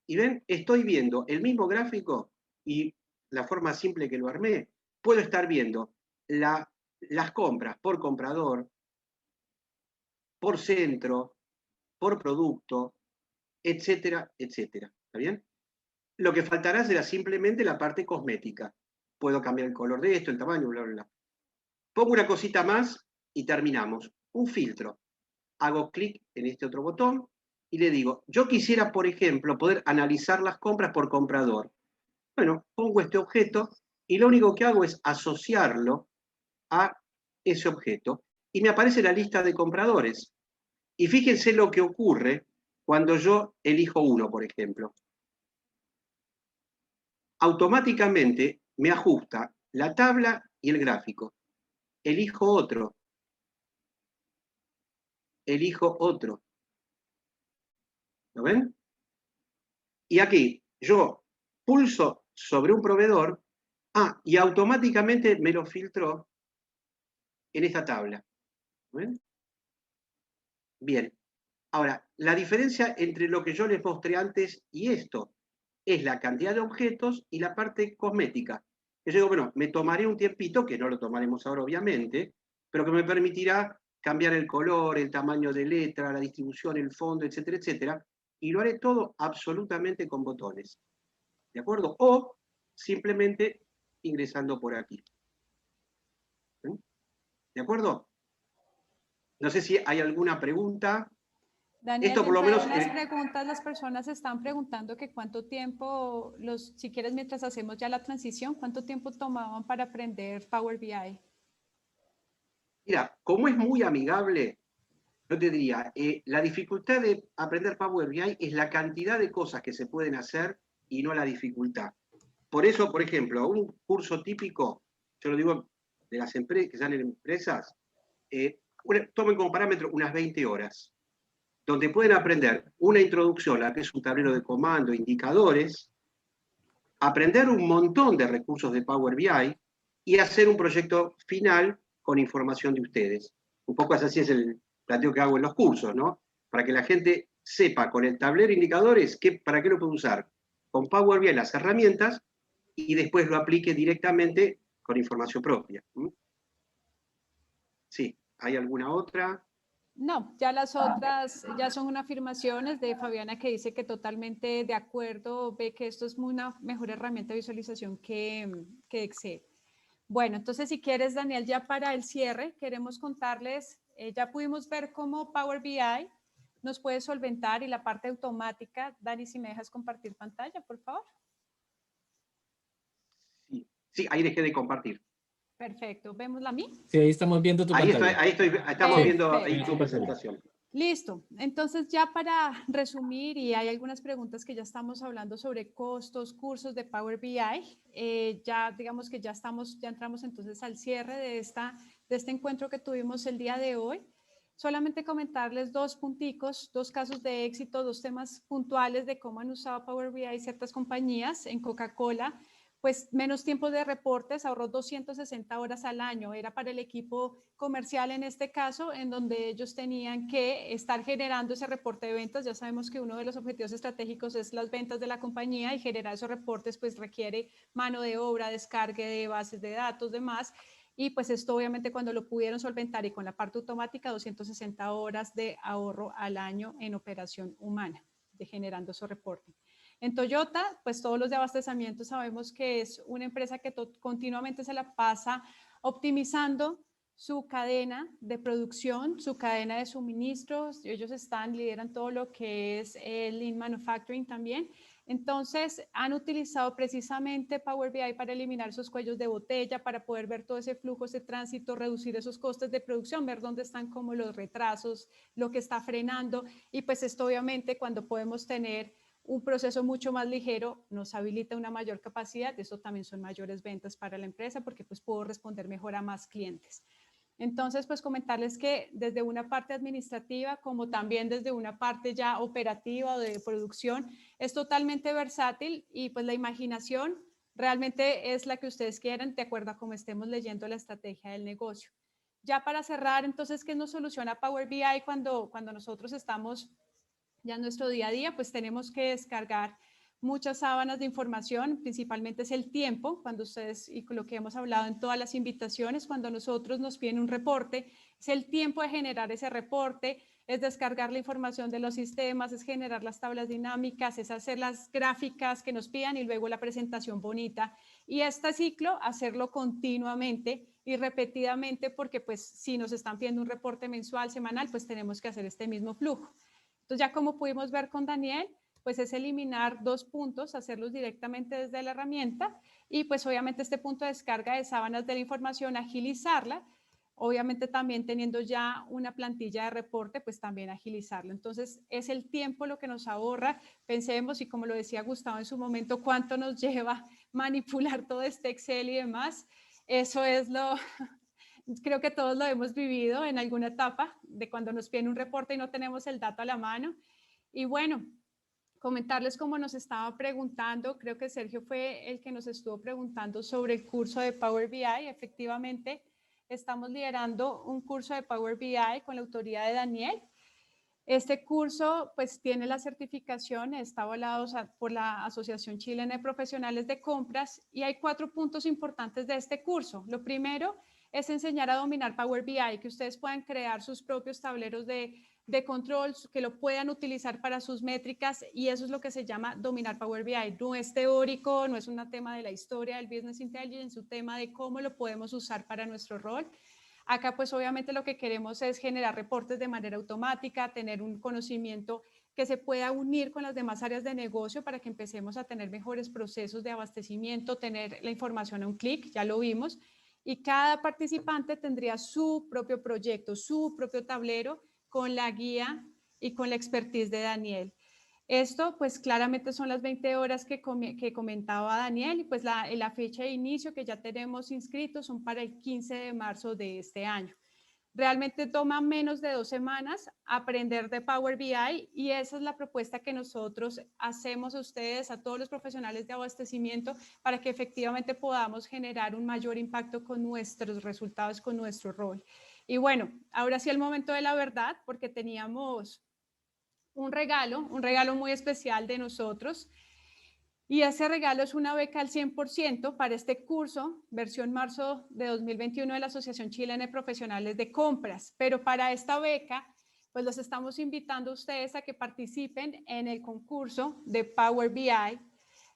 y ven, estoy viendo el mismo gráfico y la forma simple que lo armé, puedo estar viendo las compras por comprador, por centro, por producto, etcétera, etcétera. ¿Está bien? Lo que faltará será simplemente la parte cosmética. Puedo cambiar el color de esto, el tamaño, bla, bla, bla. Pongo una cosita más y terminamos. Un filtro. Hago clic en este otro botón y le digo, yo quisiera, por ejemplo, poder analizar las compras por comprador. Bueno, pongo este objeto y lo único que hago es asociarlo a ese objeto y me aparece la lista de compradores. Y fíjense lo que ocurre cuando yo elijo uno, por ejemplo. Automáticamente me ajusta la tabla y el gráfico. Elijo otro. Elijo otro. ¿Lo ven? Y aquí yo pulso sobre un proveedor, y automáticamente me lo filtró en esta tabla. ¿Ven? Bien. Ahora, la diferencia entre lo que yo les mostré antes y esto es la cantidad de objetos y la parte cosmética. Yo digo, bueno, me tomaré un tiempito, que no lo tomaremos ahora obviamente, pero que me permitirá cambiar el color, el tamaño de letra, la distribución, el fondo, etcétera, etcétera, y lo haré todo absolutamente con botones. ¿De acuerdo? O simplemente ingresando por aquí. ¿De acuerdo? No sé si hay alguna pregunta. Daniel, Esto por lo menos... las preguntas, las personas están preguntando que cuánto tiempo, si quieres, mientras hacemos ya la transición, ¿cuánto tiempo tomaban para aprender Power BI? Mira, como es muy amigable, yo te diría, la dificultad de aprender Power BI es la cantidad de cosas que se pueden hacer y no la dificultad. Por eso, por ejemplo, un curso típico, yo lo digo de las empresas que salen empresas, tomen como parámetro unas 20 horas, donde pueden aprender una introducción a lo que es un tablero de comando, indicadores, aprender un montón de recursos de Power BI y hacer un proyecto final con información de ustedes. Un poco así es el planteo que hago en los cursos, ¿no? Para que la gente sepa con el tablero de indicadores para qué lo puede usar. Con Power BI las herramientas y después lo aplique directamente con información propia. Sí, ¿hay alguna otra? No, ya las otras ya son unas afirmaciones de Fabiana que dice que totalmente de acuerdo, ve que esto es una mejor herramienta de visualización que Excel. Bueno, entonces si quieres, Daniel, ya para el cierre, queremos contarles, ya pudimos ver cómo Power BI nos puede solventar y la parte automática. Dani, si me dejas compartir pantalla, por favor. Sí, ahí dejé de compartir. Perfecto, ¿vemos a mí? Sí, ahí estamos viendo tu pantalla. Estamos viendo ahí tu presentación. Listo, entonces ya para resumir, y hay algunas preguntas que ya estamos hablando sobre costos, cursos de Power BI, ya digamos que ya entramos entonces al cierre de este encuentro que tuvimos el día de hoy. Solamente comentarles dos punticos, dos casos de éxito, dos temas puntuales de cómo han usado Power BI ciertas compañías. En Coca-Cola, pues menos tiempo de reportes, ahorró 260 horas al año, era para el equipo comercial en este caso, en donde ellos tenían que estar generando ese reporte de ventas. Ya sabemos que uno de los objetivos estratégicos es las ventas de la compañía y generar esos reportes pues requiere mano de obra, descargue de bases de datos, demás. Y pues esto obviamente cuando lo pudieron solventar y con la parte automática, 260 horas de ahorro al año en operación humana, de generando esos reportes. En Toyota, pues todos los de abastecimiento sabemos que es una empresa que continuamente se la pasa optimizando su cadena de producción, su cadena de suministros. Ellos lideran todo lo que es el Lean Manufacturing también. Entonces, han utilizado precisamente Power BI para eliminar esos cuellos de botella, para poder ver todo ese flujo, ese tránsito, reducir esos costes de producción, ver dónde están como los retrasos, lo que está frenando. Y pues esto obviamente cuando podemos tener un proceso mucho más ligero nos habilita una mayor capacidad, eso también son mayores ventas para la empresa porque pues puedo responder mejor a más clientes. Entonces, pues comentarles que desde una parte administrativa como también desde una parte ya operativa o de producción es totalmente versátil y pues la imaginación realmente es la que ustedes quieran de acuerdo a cómo estemos leyendo la estrategia del negocio. Ya para cerrar, entonces, ¿qué nos soluciona Power BI cuando nosotros estamos ya en nuestro día a día? Pues tenemos que descargar muchas sábanas de información, principalmente es el tiempo, cuando ustedes, y con lo que hemos hablado en todas las invitaciones, cuando nosotros nos piden un reporte, es el tiempo de generar ese reporte, es descargar la información de los sistemas, es generar las tablas dinámicas, es hacer las gráficas que nos pidan y luego la presentación bonita. Y este ciclo, hacerlo continuamente y repetidamente, porque pues si nos están pidiendo un reporte mensual, semanal, pues tenemos que hacer este mismo flujo. Entonces, ya como pudimos ver con Daniel, pues es eliminar dos puntos, hacerlos directamente desde la herramienta y pues obviamente este punto de descarga de sábanas de la información, agilizarla, obviamente también teniendo ya una plantilla de reporte, pues también agilizarlo. Entonces, es el tiempo lo que nos ahorra. Pensemos, y como lo decía Gustavo en su momento, cuánto nos lleva manipular todo este Excel y demás. Eso es creo que todos lo hemos vivido en alguna etapa de cuando nos piden un reporte y no tenemos el dato a la mano. Y bueno, comentarles como nos estaba preguntando, creo que Sergio fue el que nos estuvo preguntando sobre el curso de Power BI. Efectivamente, estamos liderando un curso de Power BI con la autoría de Daniel. Este curso pues tiene la certificación, está avalado por la Asociación Chilena de Profesionales de Compras y hay 4 puntos importantes de este curso. Lo primero es enseñar a dominar Power BI, que ustedes puedan crear sus propios tableros de control, que lo puedan utilizar para sus métricas y eso es lo que se llama dominar Power BI. No es teórico, no es un tema de la historia del Business Intelligence, es un tema de cómo lo podemos usar para nuestro rol. Acá pues obviamente lo que queremos es generar reportes de manera automática, tener un conocimiento que se pueda unir con las demás áreas de negocio para que empecemos a tener mejores procesos de abastecimiento, tener la información a un clic, ya lo vimos, y cada participante tendría su propio proyecto, su propio tablero con la guía y con la expertise de Daniel. Esto pues claramente son las 20 horas que comentaba Daniel y pues la fecha de inicio que ya tenemos inscritos son para el 15 de marzo de este año. Realmente toma menos de 2 semanas aprender de Power BI y esa es la propuesta que nosotros hacemos a ustedes, a todos los profesionales de abastecimiento, para que efectivamente podamos generar un mayor impacto con nuestros resultados, con nuestro rol. Y bueno, ahora sí el momento de la verdad, porque teníamos un regalo muy especial de nosotros. Y ese regalo es una beca al 100% para este curso, versión marzo de 2021 de la Asociación Chilena de Profesionales de Compras. Pero para esta beca, pues los estamos invitando a ustedes a que participen en el concurso de Power BI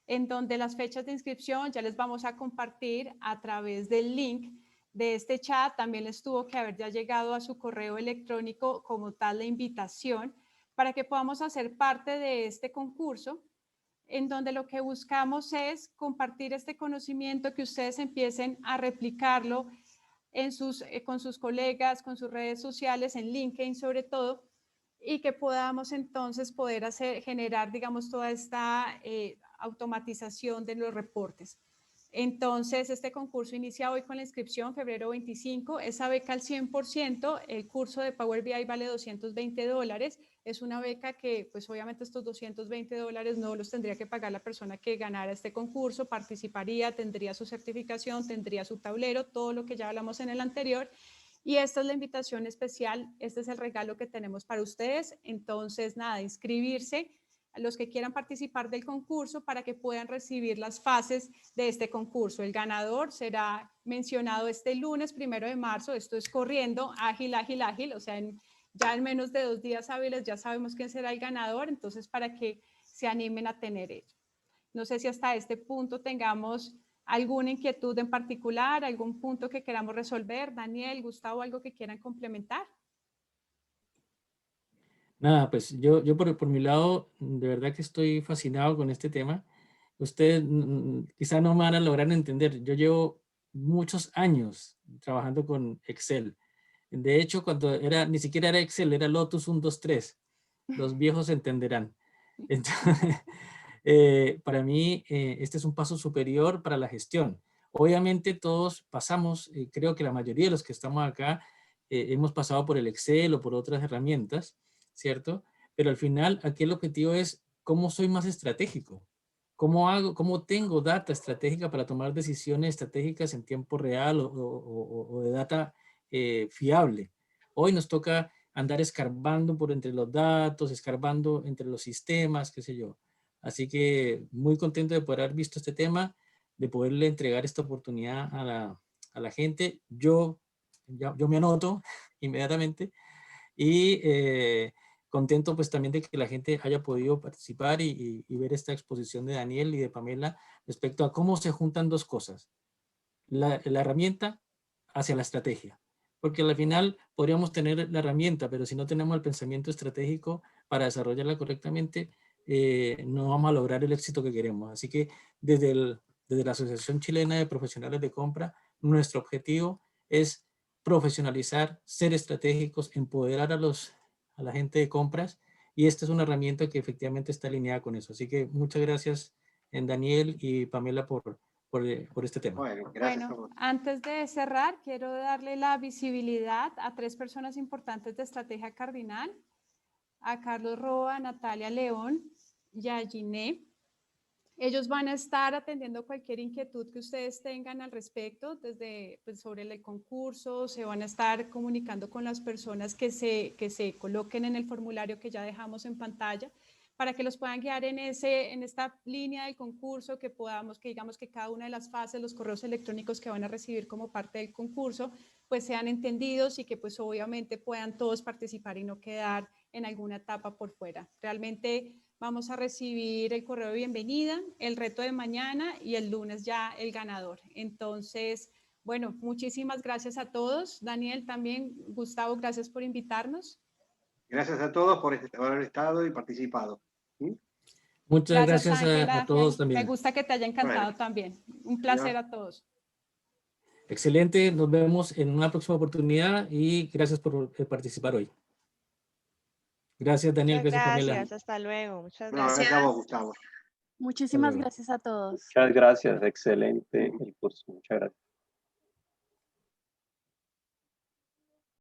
en donde las fechas de inscripción ya les vamos a compartir a través del link de este chat. También les tuvo que haber ya llegado a su correo electrónico como tal la invitación para que podamos hacer parte de este concurso, en donde lo que buscamos es compartir este conocimiento, que ustedes empiecen a replicarlo en con sus colegas, con sus redes sociales, en LinkedIn sobre todo, y que podamos entonces poder generar, digamos, toda esta automatización de los reportes. Entonces, este concurso inicia hoy con la inscripción, febrero 25, esa beca al 100%, el curso de Power BI vale $220, es una beca que, pues obviamente estos $220 no los tendría que pagar la persona que ganara este concurso, participaría, tendría su certificación, tendría su tablero, todo lo que ya hablamos en el anterior, y esta es la invitación especial, este es el regalo que tenemos para ustedes. Entonces, nada, inscribirse a los que quieran participar del concurso para que puedan recibir las fases de este concurso. El ganador será mencionado este lunes 1 de marzo, esto es corriendo, ágil, ágil, ágil, o sea, ya en menos de 2 días hábiles ya sabemos quién será el ganador, entonces para que se animen a tener ello. No sé si hasta este punto tengamos alguna inquietud en particular, algún punto que queramos resolver. Daniel, Gustavo, algo que quieran complementar. Nada, pues yo por mi lado, de verdad que estoy fascinado con este tema. Ustedes quizá no me van a lograr entender. Yo llevo muchos años trabajando con Excel. De hecho, cuando ni siquiera era Excel, era Lotus 1, 2, 3. Los viejos entenderán. Entonces, para mí, este es un paso superior para la gestión. Obviamente todos pasamos, creo que la mayoría de los que estamos acá, hemos pasado por el Excel o por otras herramientas, ¿cierto? Pero al final, aquí el objetivo es cómo soy más estratégico. ¿Cómo tengo data estratégica para tomar decisiones estratégicas en tiempo real o de data fiable? Hoy nos toca andar escarbando por entre los datos, escarbando entre los sistemas, qué sé yo. Así que muy contento de poder haber visto este tema, de poderle entregar esta oportunidad a la gente. Yo me anoto inmediatamente y contento pues también de que la gente haya podido participar y ver esta exposición de Daniel y de Pamela respecto a cómo se juntan dos cosas. La herramienta hacia la estrategia. Porque al final podríamos tener la herramienta, pero si no tenemos el pensamiento estratégico para desarrollarla correctamente, no vamos a lograr el éxito que queremos. Así que desde la Asociación Chilena de Profesionales de Compra, nuestro objetivo es profesionalizar, ser estratégicos, empoderar a la gente de compras, y esta es una herramienta que efectivamente está alineada con eso. Así que muchas gracias, Daniel y Pamela, por este tema. Bueno, antes de cerrar, quiero darle la visibilidad a 3 personas importantes de Estrategia Cardinal, a Carlos Roa, Natalia León y a Giné. Ellos van a estar atendiendo cualquier inquietud que ustedes tengan al respecto, desde pues, sobre el concurso, se van a estar comunicando con las personas que se coloquen en el formulario que ya dejamos en pantalla, para que los puedan guiar en esta línea del concurso, que digamos que cada una de las fases, los correos electrónicos que van a recibir como parte del concurso, pues sean entendidos y que pues obviamente puedan todos participar y no quedar en alguna etapa por fuera. Realmente vamos a recibir el correo de bienvenida, el reto de mañana y el lunes ya el ganador. Entonces, bueno, muchísimas gracias a todos. Daniel también, Gustavo, gracias por invitarnos. Gracias a todos por haber estado y participado. Muchas gracias Ángela, a todos también. Me gusta que te haya encantado también. Un placer a todos. Excelente, nos vemos en una próxima oportunidad y gracias por participar hoy. Gracias, Daniel. Muchas gracias, Pamela. Gracias, hasta luego. Muchas gracias. Gracias a vos, Gustavo. Muchísimas gracias a todos. Muchas gracias, excelente el curso. Muchas gracias.